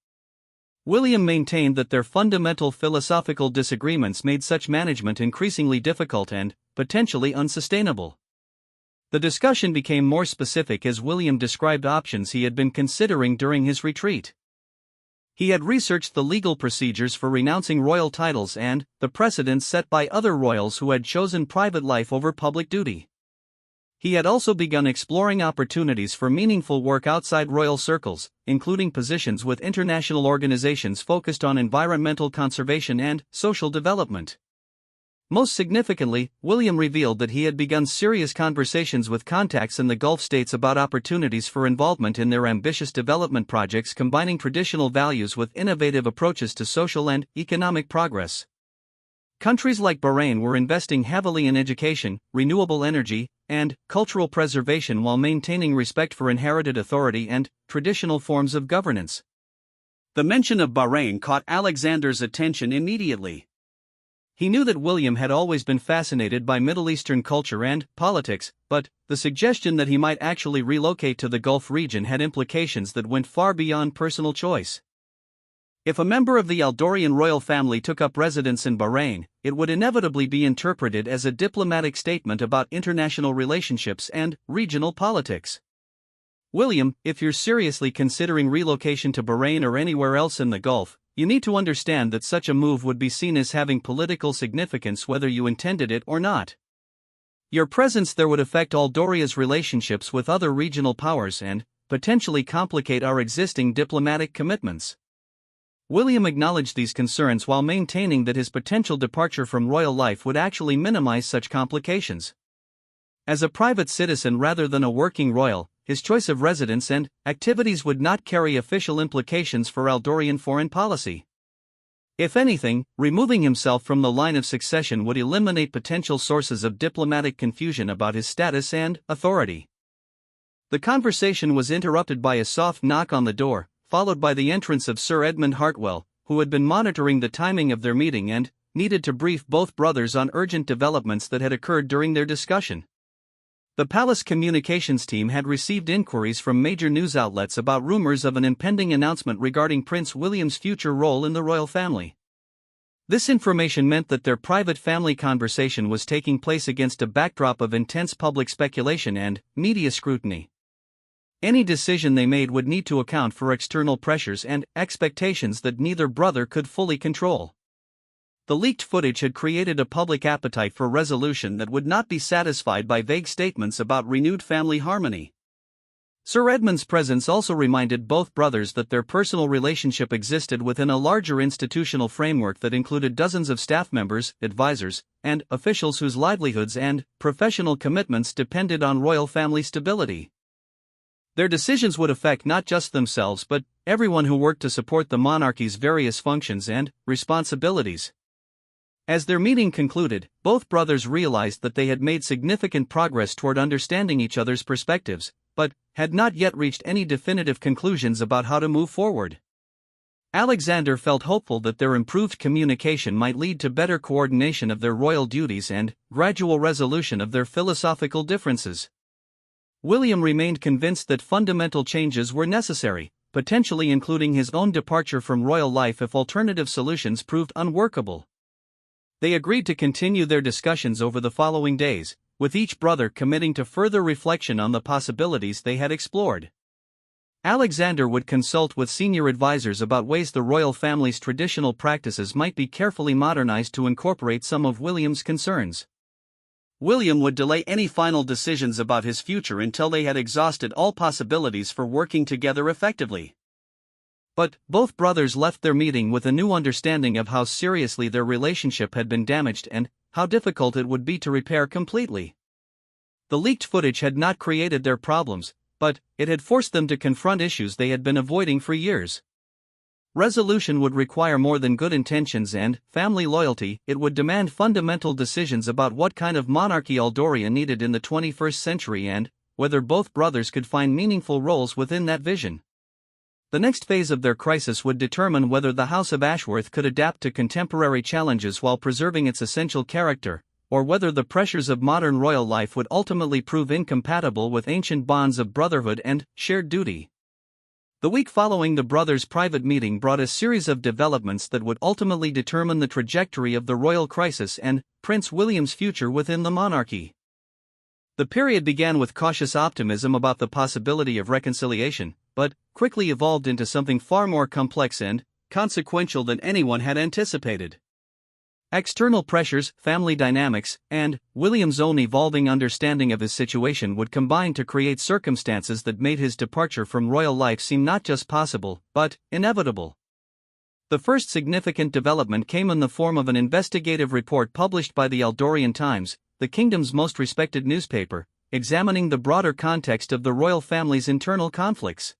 William maintained that their fundamental philosophical disagreements made such management increasingly difficult and potentially unsustainable. The discussion became more specific as William described options he had been considering during his retreat. He had researched the legal procedures for renouncing royal titles and the precedents set by other royals who had chosen private life over public duty. He had also begun exploring opportunities for meaningful work outside royal circles, including positions with international organizations focused on environmental conservation and social development. Most significantly, William revealed that he had begun serious conversations with contacts in the Gulf states about opportunities for involvement in their ambitious development projects combining traditional values with innovative approaches to social and economic progress. Countries like Bahrain were investing heavily in education, renewable energy, and cultural preservation while maintaining respect for inherited authority and traditional forms of governance. The mention of Bahrain caught Alexander's attention immediately. He knew that William had always been fascinated by Middle Eastern culture and politics, but the suggestion that he might actually relocate to the Gulf region had implications that went far beyond personal choice. If a member of the Eldorian royal family took up residence in Bahrain, it would inevitably be interpreted as a diplomatic statement about international relationships and regional politics. William, if you're seriously considering relocation to Bahrain or anywhere else in the Gulf, you need to understand that such a move would be seen as having political significance whether you intended it or not. Your presence there would affect Eldoria's relationships with other regional powers and potentially complicate our existing diplomatic commitments. William acknowledged these concerns while maintaining that his potential departure from royal life would actually minimize such complications. As a private citizen rather than a working royal, his choice of residence and activities would not carry official implications for Eldorian foreign policy. If anything, removing himself from the line of succession would eliminate potential sources of diplomatic confusion about his status and authority. The conversation was interrupted by a soft knock on the door, followed by the entrance of Sir Edmund Hartwell, who had been monitoring the timing of their meeting and needed to brief both brothers on urgent developments that had occurred during their discussion. The palace communications team had received inquiries from major news outlets about rumors of an impending announcement regarding Prince William's future role in the royal family. This information meant that their private family conversation was taking place against a backdrop of intense public speculation and media scrutiny. Any decision they made would need to account for external pressures and expectations that neither brother could fully control. The leaked footage had created a public appetite for resolution that would not be satisfied by vague statements about renewed family harmony. Sir Edmund's presence also reminded both brothers that their personal relationship existed within a larger institutional framework that included dozens of staff members, advisors, and officials whose livelihoods and professional commitments depended on royal family stability. Their decisions would affect not just themselves but everyone who worked to support the monarchy's various functions and responsibilities. As their meeting concluded, both brothers realized that they had made significant progress toward understanding each other's perspectives, but had not yet reached any definitive conclusions about how to move forward. Alexander felt hopeful that their improved communication might lead to better coordination of their royal duties and gradual resolution of their philosophical differences. William remained convinced that fundamental changes were necessary, potentially including his own departure from royal life if alternative solutions proved unworkable. They agreed to continue their discussions over the following days, with each brother committing to further reflection on the possibilities they had explored. Alexander would consult with senior advisors about ways the royal family's traditional practices might be carefully modernized to incorporate some of William's concerns. William would delay any final decisions about his future until they had exhausted all possibilities for working together effectively. But both brothers left their meeting with a new understanding of how seriously their relationship had been damaged and how difficult it would be to repair completely. The leaked footage had not created their problems, but it had forced them to confront issues they had been avoiding for years. Resolution would require more than good intentions and family loyalty. It would demand fundamental decisions about what kind of monarchy Aldoria needed in the 21st century and whether both brothers could find meaningful roles within that vision. The next phase of their crisis would determine whether the House of Ashworth could adapt to contemporary challenges while preserving its essential character, or whether the pressures of modern royal life would ultimately prove incompatible with ancient bonds of brotherhood and shared duty. The week following the brothers' private meeting brought a series of developments that would ultimately determine the trajectory of the royal crisis and Prince William's future within the monarchy. The period began with cautious optimism about the possibility of reconciliation, but quickly evolved into something far more complex and consequential than anyone had anticipated. External pressures, family dynamics, and William's own evolving understanding of his situation would combine to create circumstances that made his departure from royal life seem not just possible, but inevitable. The first significant development came in the form of an investigative report published by the Eldorian Times, the kingdom's most respected newspaper, examining the broader context of the royal family's internal conflicts.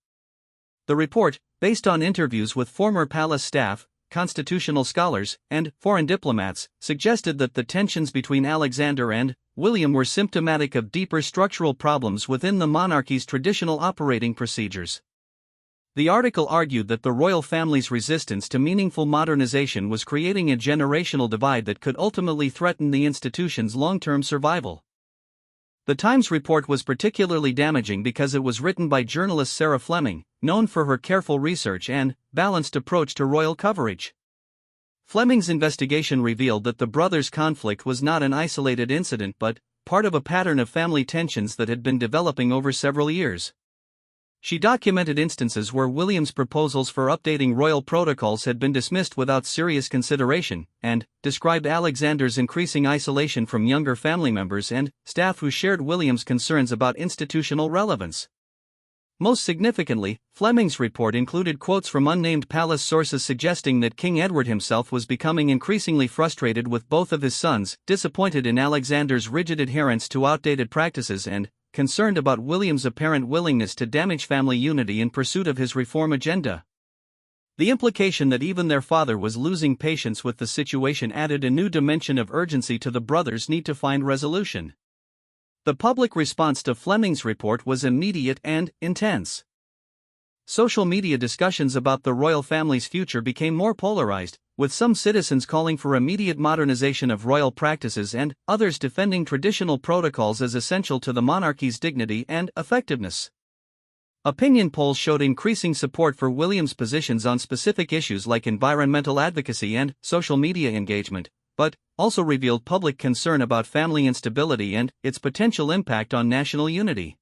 The report, based on interviews with former palace staff, constitutional scholars, and foreign diplomats, suggested that the tensions between Alexander and William were symptomatic of deeper structural problems within the monarchy's traditional operating procedures. The article argued that the royal family's resistance to meaningful modernization was creating a generational divide that could ultimately threaten the institution's long-term survival. The Times report was particularly damaging because it was written by journalist Sarah Fleming, known for her careful research and balanced approach to royal coverage. Fleming's investigation revealed that the brothers' conflict was not an isolated incident but part of a pattern of family tensions that had been developing over several years. She documented instances where William's proposals for updating royal protocols had been dismissed without serious consideration, and described Alexander's increasing isolation from younger family members and staff who shared William's concerns about institutional relevance. Most significantly, Fleming's report included quotes from unnamed palace sources suggesting that King Edward himself was becoming increasingly frustrated with both of his sons, disappointed in Alexander's rigid adherence to outdated practices and concerned about William's apparent willingness to damage family unity in pursuit of his reform agenda. The implication that even their father was losing patience with the situation added a new dimension of urgency to the brothers' need to find resolution. The public response to Fleming's report was immediate and intense. Social media discussions about the royal family's future became more polarized, with some citizens calling for immediate modernization of royal practices and others defending traditional protocols as essential to the monarchy's dignity and effectiveness. Opinion polls showed increasing support for William's positions on specific issues like environmental advocacy and social media engagement, but also revealed public concern about family instability and its potential impact on national unity.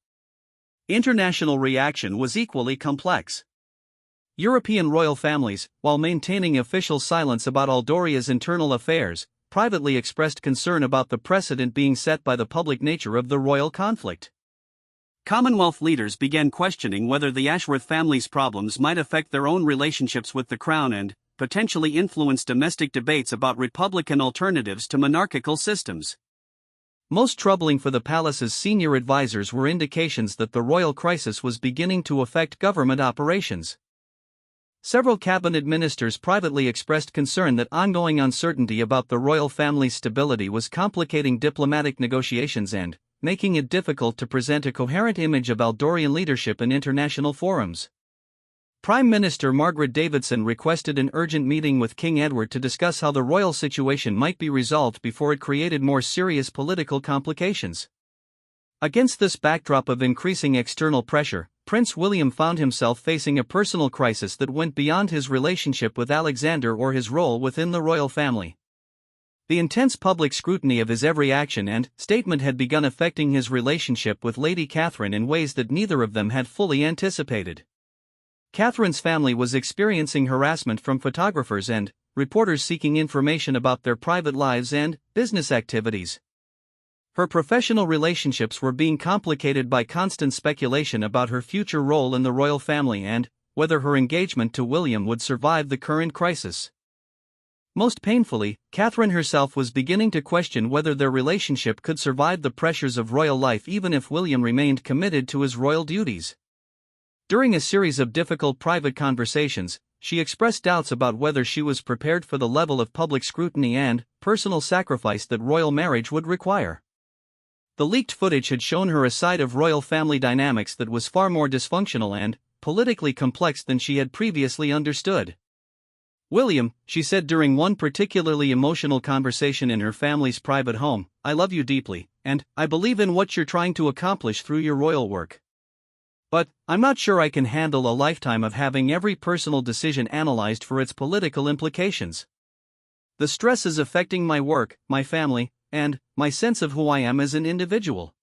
International reaction was equally complex. European royal families, while maintaining official silence about Aldoria's internal affairs, privately expressed concern about the precedent being set by the public nature of the royal conflict. Commonwealth leaders began questioning whether the Ashworth family's problems might affect their own relationships with the crown and potentially influence domestic debates about republican alternatives to monarchical systems. Most troubling for the palace's senior advisors were indications that the royal crisis was beginning to affect government operations. Several cabinet ministers privately expressed concern that ongoing uncertainty about the royal family's stability was complicating diplomatic negotiations and making it difficult to present a coherent image of Eldorian leadership in international forums. Prime Minister Margaret Davidson requested an urgent meeting with King Edward to discuss how the royal situation might be resolved before it created more serious political complications. Against this backdrop of increasing external pressure, Prince William found himself facing a personal crisis that went beyond his relationship with Alexander or his role within the royal family. The intense public scrutiny of his every action and statement had begun affecting his relationship with Lady Catherine in ways that neither of them had fully anticipated. Catherine's family was experiencing harassment from photographers and reporters seeking information about their private lives and business activities. Her professional relationships were being complicated by constant speculation about her future role in the royal family and whether her engagement to William would survive the current crisis. Most painfully, Catherine herself was beginning to question whether their relationship could survive the pressures of royal life even if William remained committed to his royal duties. During a series of difficult private conversations, she expressed doubts about whether she was prepared for the level of public scrutiny and personal sacrifice that royal marriage would require. The leaked footage had shown her a side of royal family dynamics that was far more dysfunctional and politically complex than she had previously understood. "William," she said during one particularly emotional conversation in her family's private home, "I love you deeply, and I believe in what you're trying to accomplish through your royal work. But I'm not sure I can handle a lifetime of having every personal decision analyzed for its political implications. The stress is affecting my work, my family, and my sense of who I am as an individual."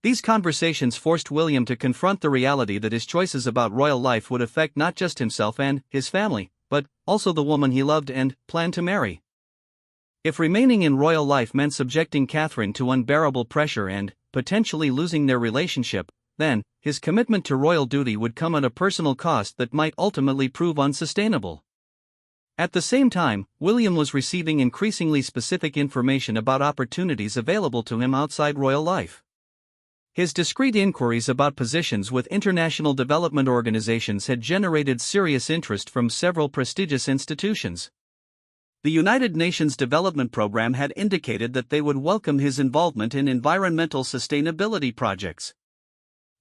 These conversations forced William to confront the reality that his choices about royal life would affect not just himself and his family, but also the woman he loved and planned to marry. If remaining in royal life meant subjecting Catherine to unbearable pressure and potentially losing their relationship, then his commitment to royal duty would come at a personal cost that might ultimately prove unsustainable. At the same time, William was receiving increasingly specific information about opportunities available to him outside royal life. His discreet inquiries about positions with international development organizations had generated serious interest from several prestigious institutions. The United Nations Development Program had indicated that they would welcome his involvement in environmental sustainability projects.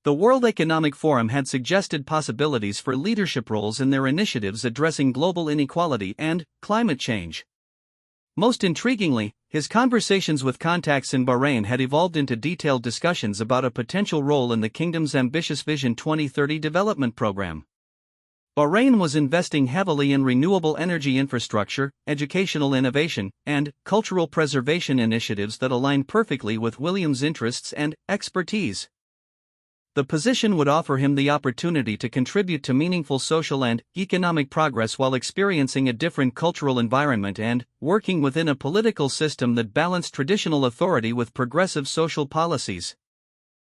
The World Economic Forum had suggested possibilities for leadership roles in their initiatives addressing global inequality and climate change. Most intriguingly, his conversations with contacts in Bahrain had evolved into detailed discussions about a potential role in the kingdom's ambitious Vision 2030 development program. Bahrain was investing heavily in renewable energy infrastructure, educational innovation, and cultural preservation initiatives that align perfectly with William's interests and expertise. The position would offer him the opportunity to contribute to meaningful social and economic progress while experiencing a different cultural environment and working within a political system that balanced traditional authority with progressive social policies.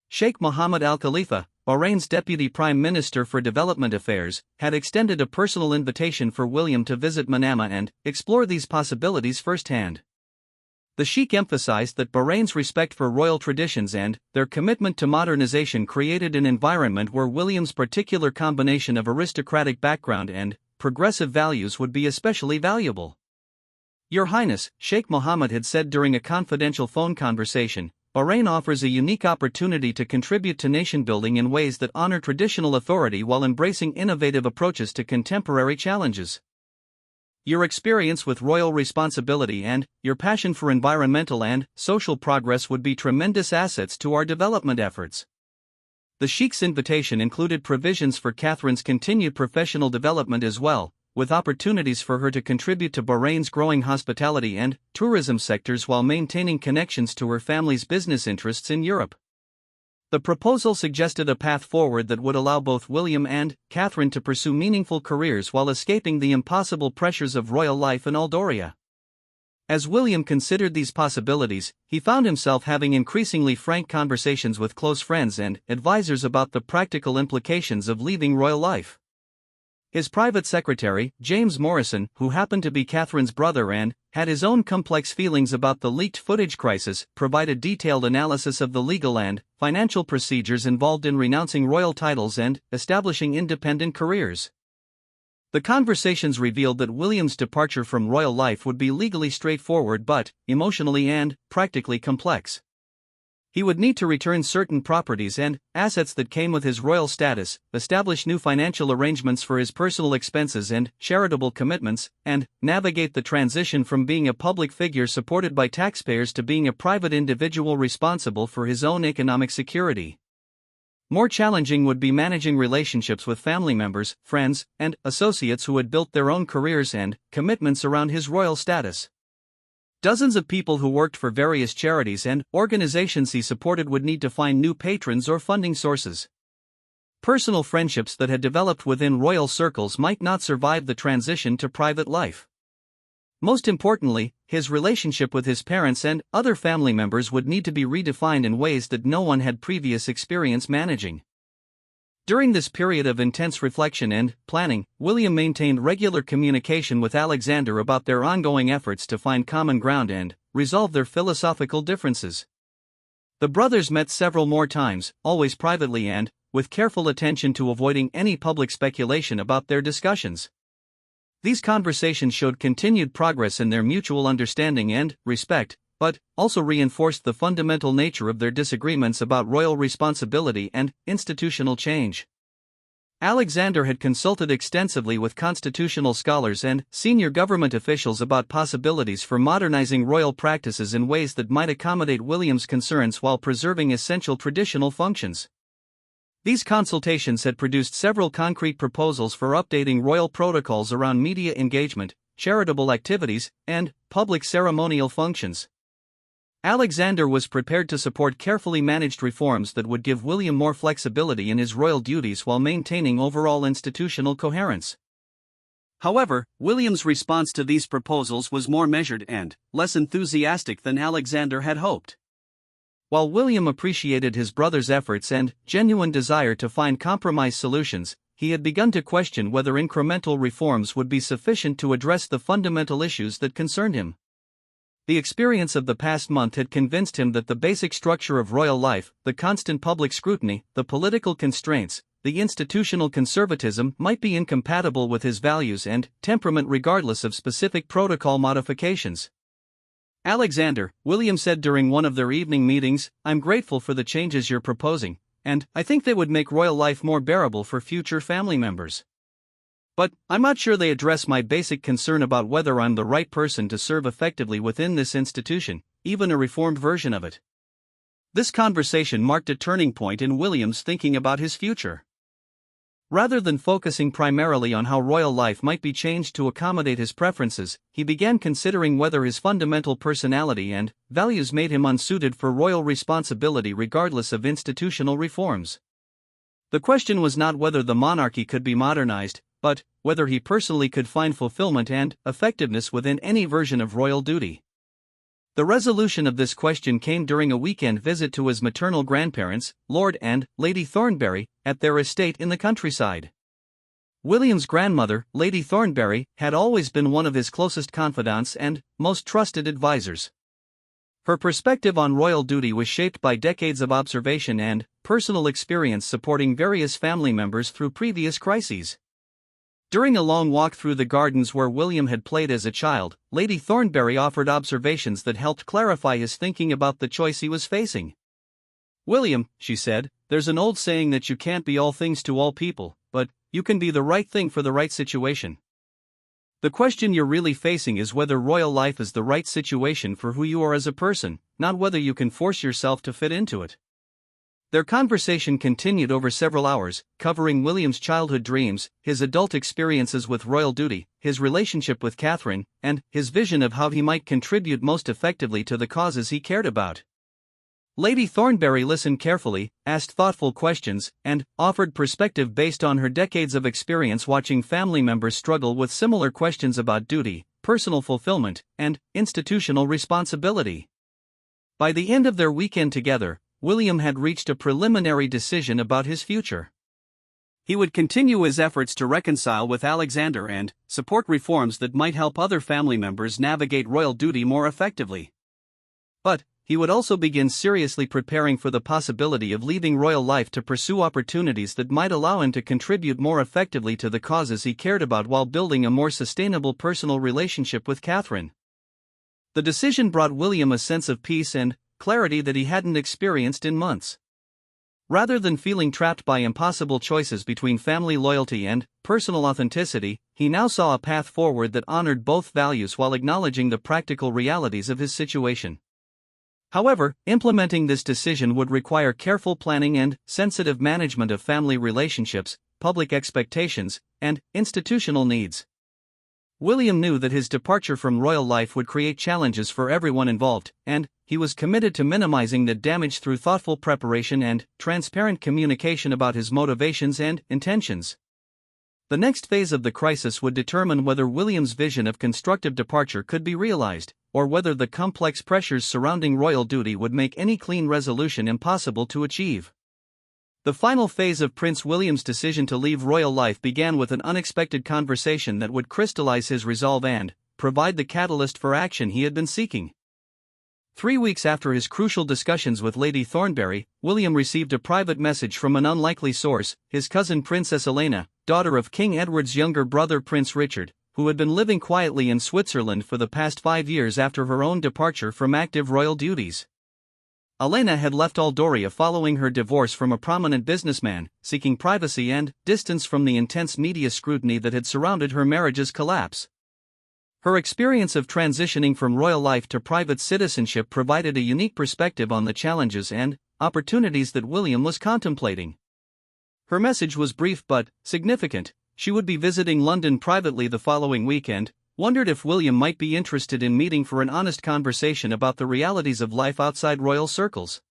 Sheikh Mohammed Al Khalifa, Bahrain's Deputy Prime Minister for Development Affairs, had extended a personal invitation for William to visit Manama and explore these possibilities firsthand. The Sheikh emphasized that Bahrain's respect for royal traditions and their commitment to modernization created an environment where William's particular combination of aristocratic background and progressive values would be especially valuable. "Your Highness," Sheikh Mohammed had said during a confidential phone conversation, "Bahrain offers a unique opportunity to contribute to nation building in ways that honor traditional authority while embracing innovative approaches to contemporary challenges. Your experience with royal responsibility and your passion for environmental and social progress would be tremendous assets to our development efforts." The Sheikh's invitation included provisions for Catherine's continued professional development as well, with opportunities for her to contribute to Bahrain's growing hospitality and tourism sectors while maintaining connections to her family's business interests in Europe. The proposal suggested a path forward that would allow both William and Catherine to pursue meaningful careers while escaping the impossible pressures of royal life in Aldoria. As William considered these possibilities, he found himself having increasingly frank conversations with close friends and advisors about the practical implications of leaving royal life. His private secretary, James Morrison, who happened to be Catherine's brother and had his own complex feelings about the leaked footage crisis, provided detailed analysis of the legal and financial procedures involved in renouncing royal titles and establishing independent careers. The conversations revealed that William's departure from royal life would be legally straightforward but emotionally and practically complex. He would need to return certain properties and assets that came with his royal status, establish new financial arrangements for his personal expenses and charitable commitments, and navigate the transition from being a public figure supported by taxpayers to being a private individual responsible for his own economic security. More challenging would be managing relationships with family members, friends, and associates who had built their own careers and commitments around his royal status. Dozens of people who worked for various charities and organizations he supported would need to find new patrons or funding sources. Personal friendships that had developed within royal circles might not survive the transition to private life. Most importantly, his relationship with his parents and other family members would need to be redefined in ways that no one had previous experience managing. During this period of intense reflection and planning, William maintained regular communication with Alexander about their ongoing efforts to find common ground and resolve their philosophical differences. The brothers met several more times, always privately and with careful attention to avoiding any public speculation about their discussions. These conversations showed continued progress in their mutual understanding and respect, but also reinforced the fundamental nature of their disagreements about royal responsibility and institutional change. Alexander had consulted extensively with constitutional scholars and senior government officials about possibilities for modernizing royal practices in ways that might accommodate William's concerns while preserving essential traditional functions. These consultations had produced several concrete proposals for updating royal protocols around media engagement, charitable activities, and public ceremonial functions. Alexander was prepared to support carefully managed reforms that would give William more flexibility in his royal duties while maintaining overall institutional coherence. However, William's response to these proposals was more measured and less enthusiastic than Alexander had hoped. While William appreciated his brother's efforts and genuine desire to find compromise solutions, he had begun to question whether incremental reforms would be sufficient to address the fundamental issues that concerned him. The experience of the past month had convinced him that the basic structure of royal life, the constant public scrutiny, the political constraints, the institutional conservatism might be incompatible with his values and temperament regardless of specific protocol modifications. Alexander, William said during one of their evening meetings, "I'm grateful for the changes you're proposing, and I think they would make royal life more bearable for future family members. But I'm not sure they address my basic concern about whether I'm the right person to serve effectively within this institution, even a reformed version of it." This conversation marked a turning point in William's thinking about his future. Rather than focusing primarily on how royal life might be changed to accommodate his preferences, he began considering whether his fundamental personality and values made him unsuited for royal responsibility regardless of institutional reforms. The question was not whether the monarchy could be modernized, but whether he personally could find fulfillment and effectiveness within any version of royal duty. The resolution of this question came during a weekend visit to his maternal grandparents, Lord and Lady Thornbury, at their estate in the countryside. William's grandmother, Lady Thornbury, had always been one of his closest confidants and most trusted advisors. Her perspective on royal duty was shaped by decades of observation and personal experience supporting various family members through previous crises. During a long walk through the gardens where William had played as a child, Lady Thornbury offered observations that helped clarify his thinking about the choice he was facing. "William," she said, "there's an old saying that you can't be all things to all people, but you can be the right thing for the right situation. The question you're really facing is whether royal life is the right situation for who you are as a person, not whether you can force yourself to fit into it." Their conversation continued over several hours, covering William's childhood dreams, his adult experiences with royal duty, his relationship with Catherine, and his vision of how he might contribute most effectively to the causes he cared about. Lady Thornbury listened carefully, asked thoughtful questions, and offered perspective based on her decades of experience watching family members struggle with similar questions about duty, personal fulfillment, and institutional responsibility. By the end of their weekend together, William had reached a preliminary decision about his future. He would continue his efforts to reconcile with Alexander and support reforms that might help other family members navigate royal duty more effectively. But he would also begin seriously preparing for the possibility of leaving royal life to pursue opportunities that might allow him to contribute more effectively to the causes he cared about while building a more sustainable personal relationship with Catherine. The decision brought William a sense of peace and clarity that he hadn't experienced in months. Rather than feeling trapped by impossible choices between family loyalty and personal authenticity, he now saw a path forward that honored both values while acknowledging the practical realities of his situation. However, implementing this decision would require careful planning and sensitive management of family relationships, public expectations, and institutional needs. William knew that his departure from royal life would create challenges for everyone involved, and he was committed to minimizing the damage through thoughtful preparation and transparent communication about his motivations and intentions. The next phase of the crisis would determine whether William's vision of constructive departure could be realized, or whether the complex pressures surrounding royal duty would make any clean resolution impossible to achieve. The final phase of Prince William's decision to leave royal life began with an unexpected conversation that would crystallize his resolve and provide the catalyst for action he had been seeking. 3 weeks after his crucial discussions with Lady Thornbury, William received a private message from an unlikely source, his cousin Princess Elena, daughter of King Edward's younger brother Prince Richard, who had been living quietly in Switzerland for the past 5 years after her own departure from active royal duties. Elena had left Aldoria following her divorce from a prominent businessman, seeking privacy and distance from the intense media scrutiny that had surrounded her marriage's collapse. Her experience of transitioning from royal life to private citizenship provided a unique perspective on the challenges and opportunities that William was contemplating. Her message was brief but significant. She would be visiting London privately the following weekend, wondered if William might be interested in meeting for an honest conversation about the realities of life outside royal circles.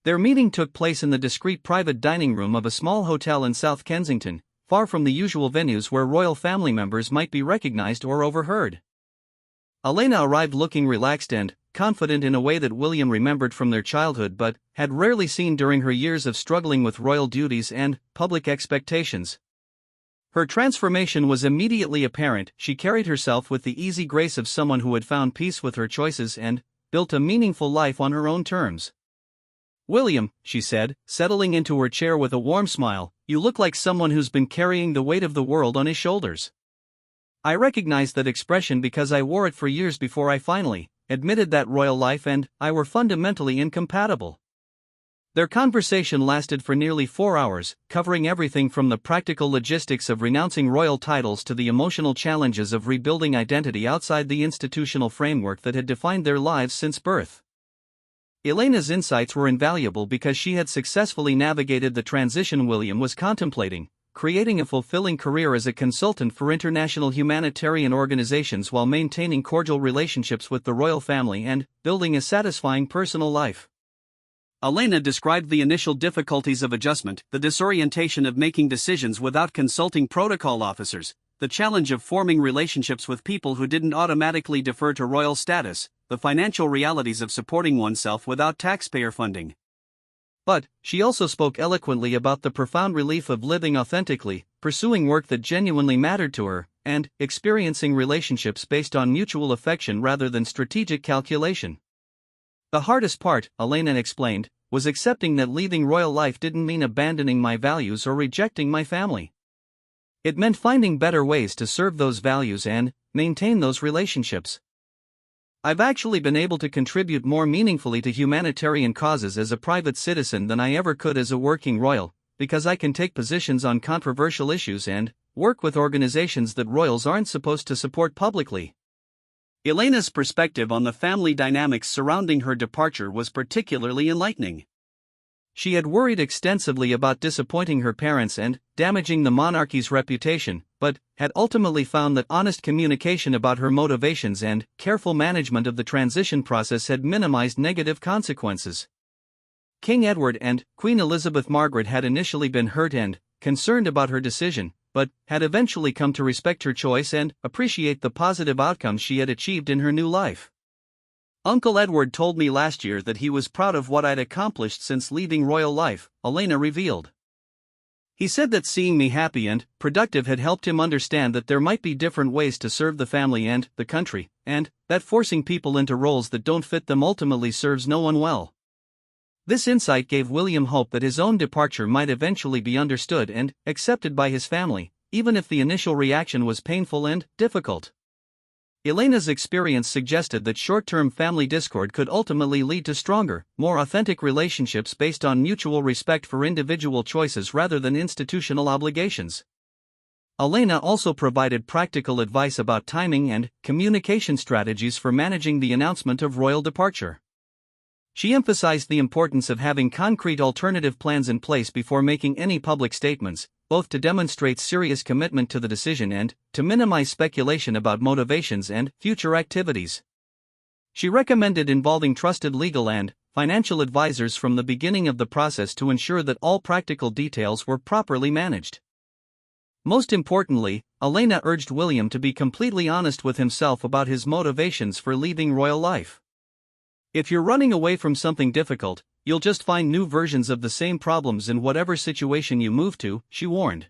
Their meeting took place in the discreet private dining room of a small hotel in South Kensington, far from the usual venues where royal family members might be recognized or overheard. Elena arrived looking relaxed and confident in a way that William remembered from their childhood but had rarely seen during her years of struggling with royal duties and public expectations. Her transformation was immediately apparent. She carried herself with the easy grace of someone who had found peace with her choices and built a meaningful life on her own terms. "William," she said, settling into her chair with a warm smile, "you look like someone who's been carrying the weight of the world on his shoulders." I recognize that expression because I wore it for years before I finally admitted that royal life and I were fundamentally incompatible. Their conversation lasted for nearly 4 hours, covering everything from the practical logistics of renouncing royal titles to the emotional challenges of rebuilding identity outside the institutional framework that had defined their lives since birth. Elena's insights were invaluable because she had successfully navigated the transition William was contemplating, creating a fulfilling career as a consultant for international humanitarian organizations while maintaining cordial relationships with the royal family and building a satisfying personal life. Elena described the initial difficulties of adjustment, the disorientation of making decisions without consulting protocol officers, the challenge of forming relationships with people who didn't automatically defer to royal status, the financial realities of supporting oneself without taxpayer funding. But she also spoke eloquently about the profound relief of living authentically, pursuing work that genuinely mattered to her, and experiencing relationships based on mutual affection rather than strategic calculation. The hardest part, Elena explained, was accepting that leaving royal life didn't mean abandoning my values or rejecting my family. It meant finding better ways to serve those values and maintain those relationships. I've actually been able to contribute more meaningfully to humanitarian causes as a private citizen than I ever could as a working royal, because I can take positions on controversial issues and work with organizations that royals aren't supposed to support publicly. Elena's perspective on the family dynamics surrounding her departure was particularly enlightening. She had worried extensively about disappointing her parents and damaging the monarchy's reputation, but had ultimately found that honest communication about her motivations and careful management of the transition process had minimized negative consequences. King Edward and Queen Elizabeth Margaret had initially been hurt and concerned about her decision, but had eventually come to respect her choice and appreciate the positive outcomes she had achieved in her new life. "Uncle Edward told me last year that he was proud of what I'd accomplished since leaving royal life," Elena revealed. "He said that seeing me happy and productive had helped him understand that there might be different ways to serve the family and the country, and that forcing people into roles that don't fit them ultimately serves no one well." This insight gave William hope that his own departure might eventually be understood and accepted by his family, even if the initial reaction was painful and difficult. Elena's experience suggested that short-term family discord could ultimately lead to stronger, more authentic relationships based on mutual respect for individual choices rather than institutional obligations. Elena also provided practical advice about timing and communication strategies for managing the announcement of royal departure. She emphasized the importance of having concrete alternative plans in place before making any public statements, both to demonstrate serious commitment to the decision and to minimize speculation about motivations and future activities. She recommended involving trusted legal and financial advisors from the beginning of the process to ensure that all practical details were properly managed. Most importantly, Elena urged William to be completely honest with himself about his motivations for leaving royal life. If you're running away from something difficult, you'll just find new versions of the same problems in whatever situation you move to, she warned.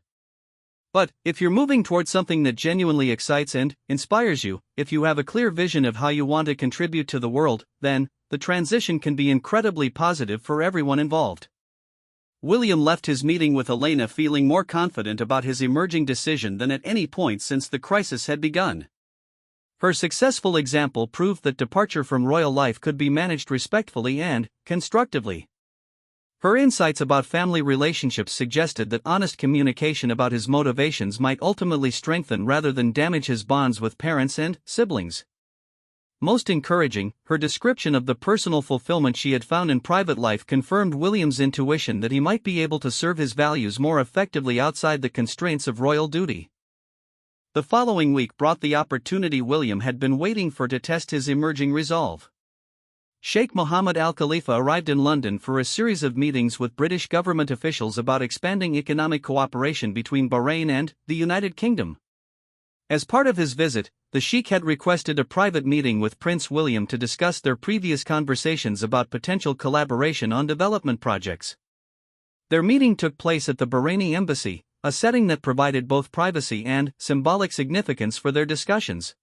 But if you're moving towards something that genuinely excites and inspires you, if you have a clear vision of how you want to contribute to the world, then the transition can be incredibly positive for everyone involved. William left his meeting with Elena feeling more confident about his emerging decision than at any point since the crisis had begun. Her successful example proved that departure from royal life could be managed respectfully and constructively. Her insights about family relationships suggested that honest communication about his motivations might ultimately strengthen rather than damage his bonds with parents and siblings. Most encouraging, her description of the personal fulfillment she had found in private life confirmed William's intuition that he might be able to serve his values more effectively outside the constraints of royal duty. The following week brought the opportunity William had been waiting for to test his emerging resolve. Sheikh Mohammed Al Khalifa arrived in London for a series of meetings with British government officials about expanding economic cooperation between Bahrain and the United Kingdom. As part of his visit, the Sheikh had requested a private meeting with Prince William to discuss their previous conversations about potential collaboration on development projects. Their meeting took place at the Bahraini embassy, a setting that provided both privacy and symbolic significance for their discussions.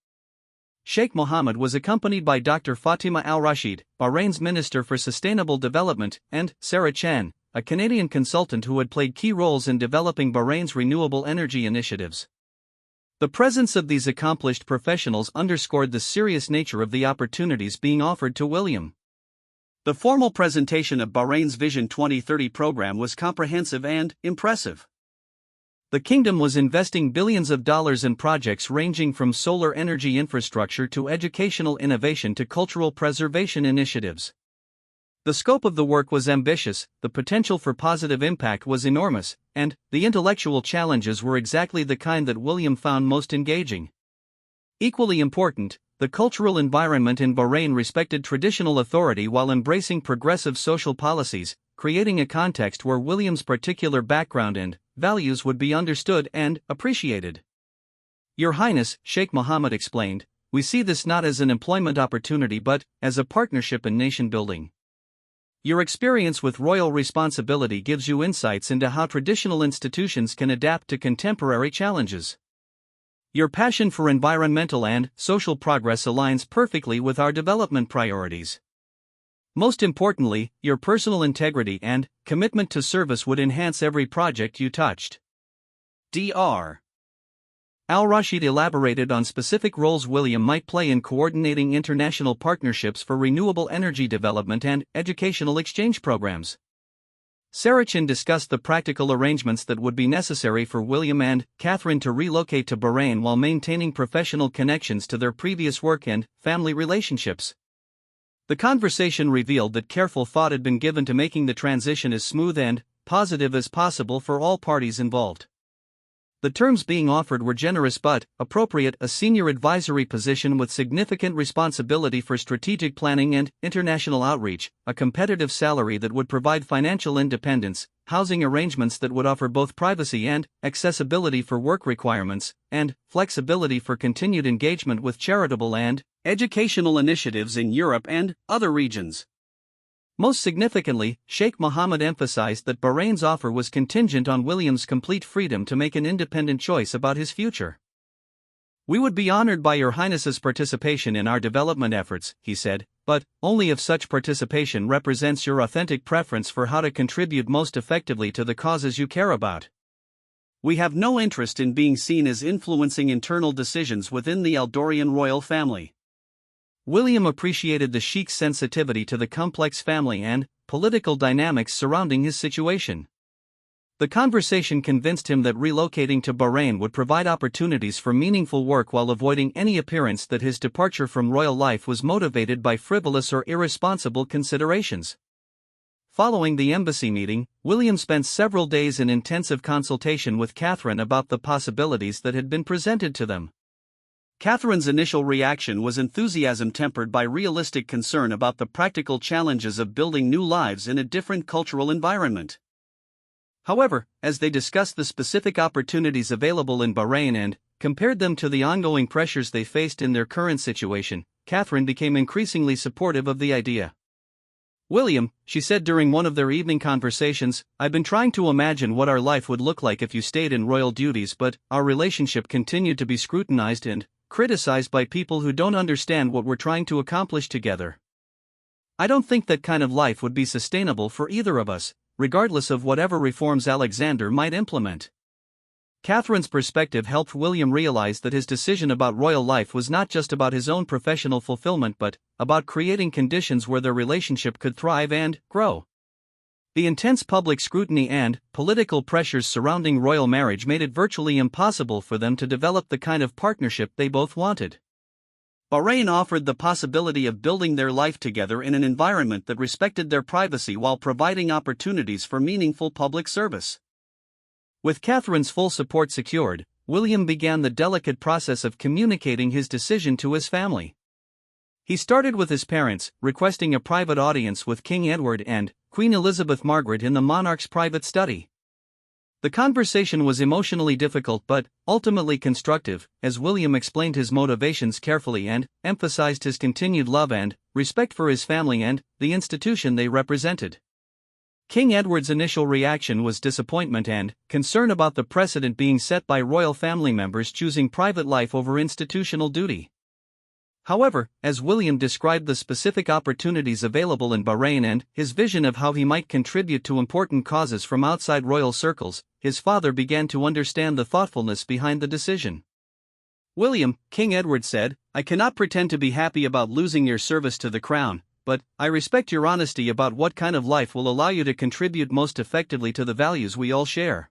Sheikh Mohammed was accompanied by Dr. Fatima Al-Rashid, Bahrain's Minister for Sustainable Development, and Sarah Chan, a Canadian consultant who had played key roles in developing Bahrain's renewable energy initiatives. The presence of these accomplished professionals underscored the serious nature of the opportunities being offered to William. The formal presentation of Bahrain's Vision 2030 program was comprehensive and impressive. The kingdom was investing billions of dollars in projects ranging from solar energy infrastructure to educational innovation to cultural preservation initiatives. The scope of the work was ambitious, the potential for positive impact was enormous, and the intellectual challenges were exactly the kind that William found most engaging. Equally important, the cultural environment in Bahrain respected traditional authority while embracing progressive social policies, creating a context where William's particular background and values would be understood and appreciated. Your Highness, Sheikh Mohammed explained, we see this not as an employment opportunity but as a partnership in nation building. Your experience with royal responsibility gives you insights into how traditional institutions can adapt to contemporary challenges. Your passion for environmental and social progress aligns perfectly with our development priorities. Most importantly, your personal integrity and commitment to service would enhance every project you touched. Dr. Al-Rashid elaborated on specific roles William might play in coordinating international partnerships for renewable energy development and educational exchange programs. Sarachin discussed the practical arrangements that would be necessary for William and Catherine to relocate to Bahrain while maintaining professional connections to their previous work and family relationships. The conversation revealed that careful thought had been given to making the transition as smooth and positive as possible for all parties involved. The terms being offered were generous but appropriate: a senior advisory position with significant responsibility for strategic planning and international outreach, a competitive salary that would provide financial independence, housing arrangements that would offer both privacy and accessibility for work requirements, and flexibility for continued engagement with charitable and educational initiatives in Europe and other regions. Most significantly, Sheikh Mohammed emphasized that Bahrain's offer was contingent on William's complete freedom to make an independent choice about his future. We would be honored by Your Highness's participation in our development efforts, he said, but only if such participation represents your authentic preference for how to contribute most effectively to the causes you care about. We have no interest in being seen as influencing internal decisions within the Eldorian royal family. William appreciated the Sheikh's sensitivity to the complex family and political dynamics surrounding his situation. The conversation convinced him that relocating to Bahrain would provide opportunities for meaningful work while avoiding any appearance that his departure from royal life was motivated by frivolous or irresponsible considerations. Following the embassy meeting, William spent several days in intensive consultation with Catherine about the possibilities that had been presented to them. Catherine's initial reaction was enthusiasm tempered by realistic concern about the practical challenges of building new lives in a different cultural environment. However, as they discussed the specific opportunities available in Bahrain and compared them to the ongoing pressures they faced in their current situation, Catherine became increasingly supportive of the idea. "William," she said during one of their evening conversations, "I've been trying to imagine what our life would look like if you stayed in royal duties, but our relationship continued to be scrutinized and criticized by people who don't understand what we're trying to accomplish together. I don't think that kind of life would be sustainable for either of us, regardless of whatever reforms Alexander might implement." Catherine's perspective helped William realize that his decision about royal life was not just about his own professional fulfillment but about creating conditions where their relationship could thrive and grow. The intense public scrutiny and political pressures surrounding royal marriage made it virtually impossible for them to develop the kind of partnership they both wanted. Bahrain offered the possibility of building their life together in an environment that respected their privacy while providing opportunities for meaningful public service. With Catherine's full support secured, William began the delicate process of communicating his decision to his family. He started with his parents, requesting a private audience with King Edward and Queen Elizabeth Margaret in the monarch's private study. The conversation was emotionally difficult but ultimately constructive, as William explained his motivations carefully and emphasized his continued love and respect for his family and the institution they represented. King Edward's initial reaction was disappointment and concern about the precedent being set by royal family members choosing private life over institutional duty. However, as William described the specific opportunities available in Bahrain and his vision of how he might contribute to important causes from outside royal circles, his father began to understand the thoughtfulness behind the decision. "William," King Edward said, "I cannot pretend to be happy about losing your service to the crown, but I respect your honesty about what kind of life will allow you to contribute most effectively to the values we all share.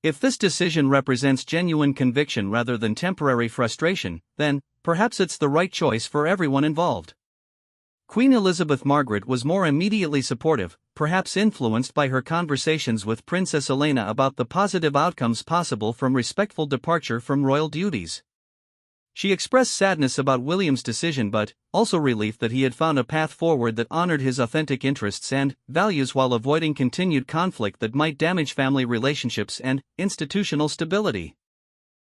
If this decision represents genuine conviction rather than temporary frustration, then perhaps it's the right choice for everyone involved." Queen Elizabeth Margaret was more immediately supportive, perhaps influenced by her conversations with Princess Elena about the positive outcomes possible from respectful departure from royal duties. She expressed sadness about William's decision but also relief that he had found a path forward that honored his authentic interests and values while avoiding continued conflict that might damage family relationships and institutional stability.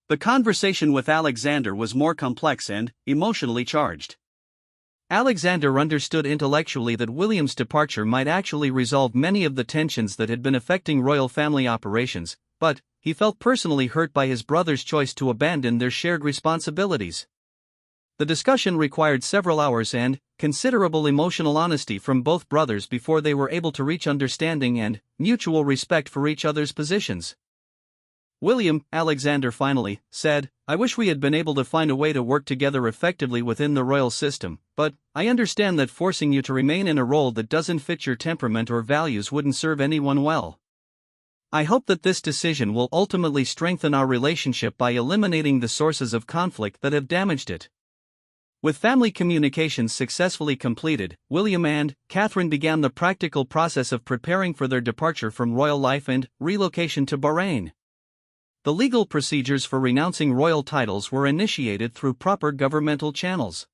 The conversation with Alexander was more complex and emotionally charged. Alexander understood intellectually that William's departure might actually resolve many of the tensions that had been affecting royal family operations, but he felt personally hurt by his brother's choice to abandon their shared responsibilities. The discussion required several hours and considerable emotional honesty from both brothers before they were able to reach understanding and mutual respect for each other's positions. "William," Alexander finally said, "I wish we had been able to find a way to work together effectively within the royal system, but I understand that forcing you to remain in a role that doesn't fit your temperament or values wouldn't serve anyone well. I hope that this decision will ultimately strengthen our relationship by eliminating the sources of conflict that have damaged it." With family communications successfully completed, William and Catherine began the practical process of preparing for their departure from royal life and relocation to Bahrain. The legal procedures for renouncing royal titles were initiated through proper governmental channels.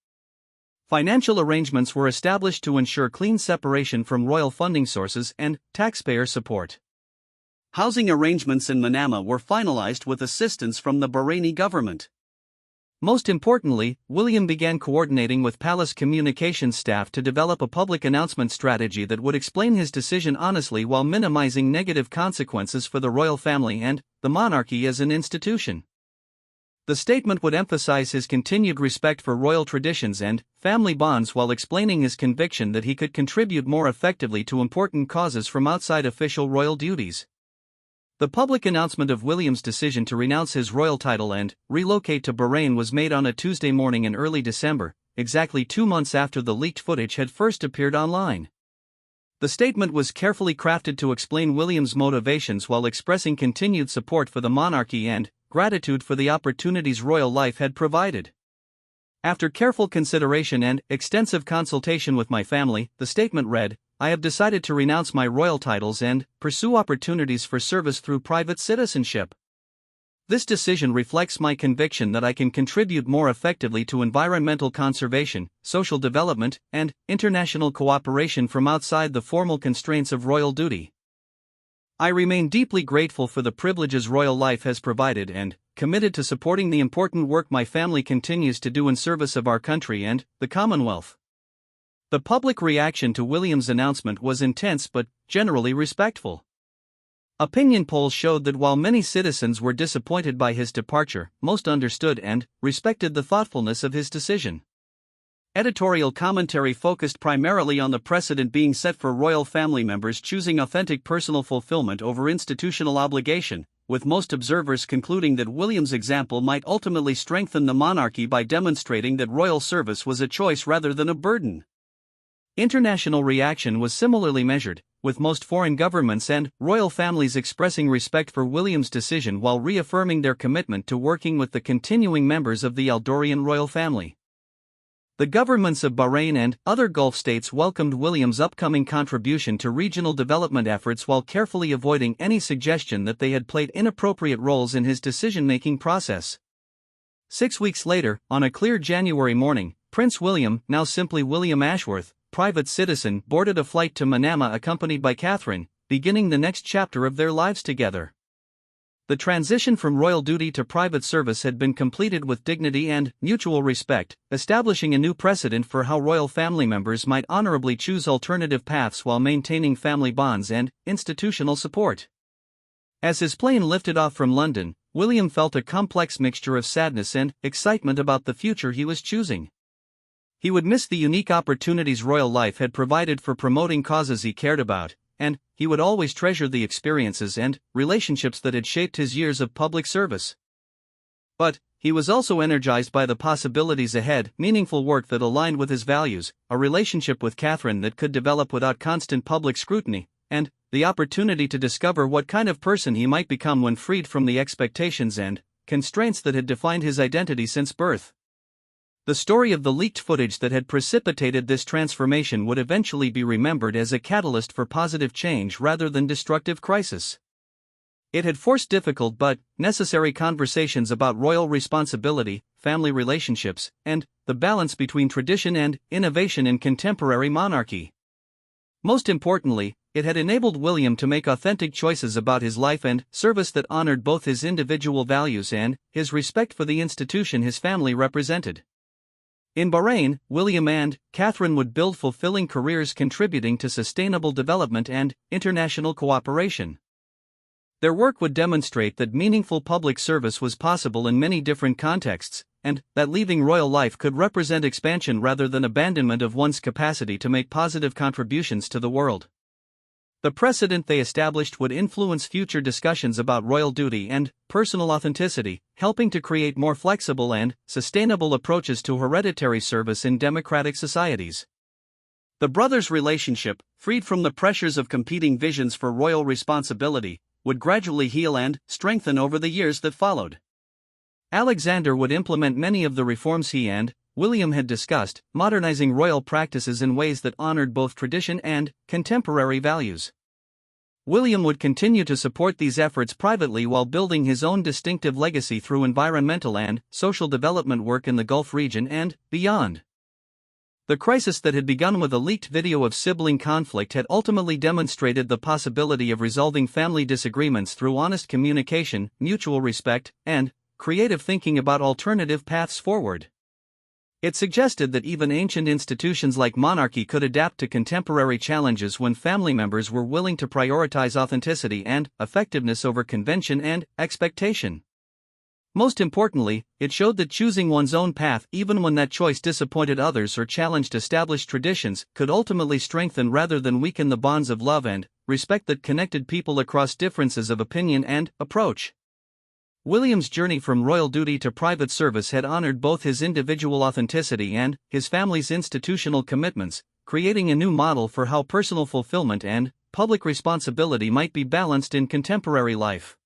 Financial arrangements were established to ensure clean separation from royal funding sources and taxpayer support. Housing arrangements in Manama were finalized with assistance from the Bahraini government. Most importantly, William began coordinating with palace communications staff to develop a public announcement strategy that would explain his decision honestly while minimizing negative consequences for the royal family and the monarchy as an institution. The statement would emphasize his continued respect for royal traditions and family bonds while explaining his conviction that he could contribute more effectively to important causes from outside official royal duties. The public announcement of William's decision to renounce his royal title and relocate to Bahrain was made on a Tuesday morning in early December, exactly 2 months after the leaked footage had first appeared online. The statement was carefully crafted to explain William's motivations while expressing continued support for the monarchy and gratitude for the opportunities royal life had provided. After careful consideration and extensive consultation with my family, the statement read, "I have decided to renounce my royal titles and pursue opportunities for service through private citizenship. This decision reflects my conviction that I can contribute more effectively to environmental conservation, social development, and international cooperation from outside the formal constraints of royal duty. I remain deeply grateful for the privileges royal life has provided and committed to supporting the important work my family continues to do in service of our country and the Commonwealth." The public reaction to William's announcement was intense but generally respectful. Opinion polls showed that while many citizens were disappointed by his departure, most understood and respected the thoughtfulness of his decision. Editorial commentary focused primarily on the precedent being set for royal family members choosing authentic personal fulfillment over institutional obligation, with most observers concluding that William's example might ultimately strengthen the monarchy by demonstrating that royal service was a choice rather than a burden. International reaction was similarly measured, with most foreign governments and royal families expressing respect for William's decision while reaffirming their commitment to working with the continuing members of the Eldorian royal family. The governments of Bahrain and other Gulf states welcomed William's upcoming contribution to regional development efforts while carefully avoiding any suggestion that they had played inappropriate roles in his decision-making process. 6 weeks later, on a clear January morning, Prince William, now simply William Ashworth, private citizen, boarded a flight to Manama accompanied by Catherine, beginning the next chapter of their lives together. The transition from royal duty to private service had been completed with dignity and mutual respect, establishing a new precedent for how royal family members might honorably choose alternative paths while maintaining family bonds and institutional support. As his plane lifted off from London, William felt a complex mixture of sadness and excitement about the future he was choosing. He would miss the unique opportunities royal life had provided for promoting causes he cared about, and he would always treasure the experiences and relationships that had shaped his years of public service. But he was also energized by the possibilities ahead, meaningful work that aligned with his values, a relationship with Catherine that could develop without constant public scrutiny, and the opportunity to discover what kind of person he might become when freed from the expectations and constraints that had defined his identity since birth. The story of the leaked footage that had precipitated this transformation would eventually be remembered as a catalyst for positive change rather than destructive crisis. It had forced difficult but necessary conversations about royal responsibility, family relationships, and the balance between tradition and innovation in contemporary monarchy. Most importantly, it had enabled William to make authentic choices about his life and service that honored both his individual values and his respect for the institution his family represented. In Bahrain, William and Catherine would build fulfilling careers contributing to sustainable development and international cooperation. Their work would demonstrate that meaningful public service was possible in many different contexts, and that leaving royal life could represent expansion rather than abandonment of one's capacity to make positive contributions to the world. The precedent they established would influence future discussions about royal duty and personal authenticity, helping to create more flexible and sustainable approaches to hereditary service in democratic societies. The brothers' relationship, freed from the pressures of competing visions for royal responsibility, would gradually heal and strengthen over the years that followed. Alexander would implement many of the reforms he and William had discussed, modernizing royal practices in ways that honored both tradition and contemporary values. William would continue to support these efforts privately while building his own distinctive legacy through environmental and social development work in the Gulf region and beyond. The crisis that had begun with a leaked video of sibling conflict had ultimately demonstrated the possibility of resolving family disagreements through honest communication, mutual respect, and creative thinking about alternative paths forward. It suggested that even ancient institutions like monarchy could adapt to contemporary challenges when family members were willing to prioritize authenticity and effectiveness over convention and expectation. Most importantly, it showed that choosing one's own path, even when that choice disappointed others or challenged established traditions, could ultimately strengthen rather than weaken the bonds of love and respect that connected people across differences of opinion and approach. William's journey from royal duty to private service had honored both his individual authenticity and his family's institutional commitments, creating a new model for how personal fulfillment and public responsibility might be balanced in contemporary life.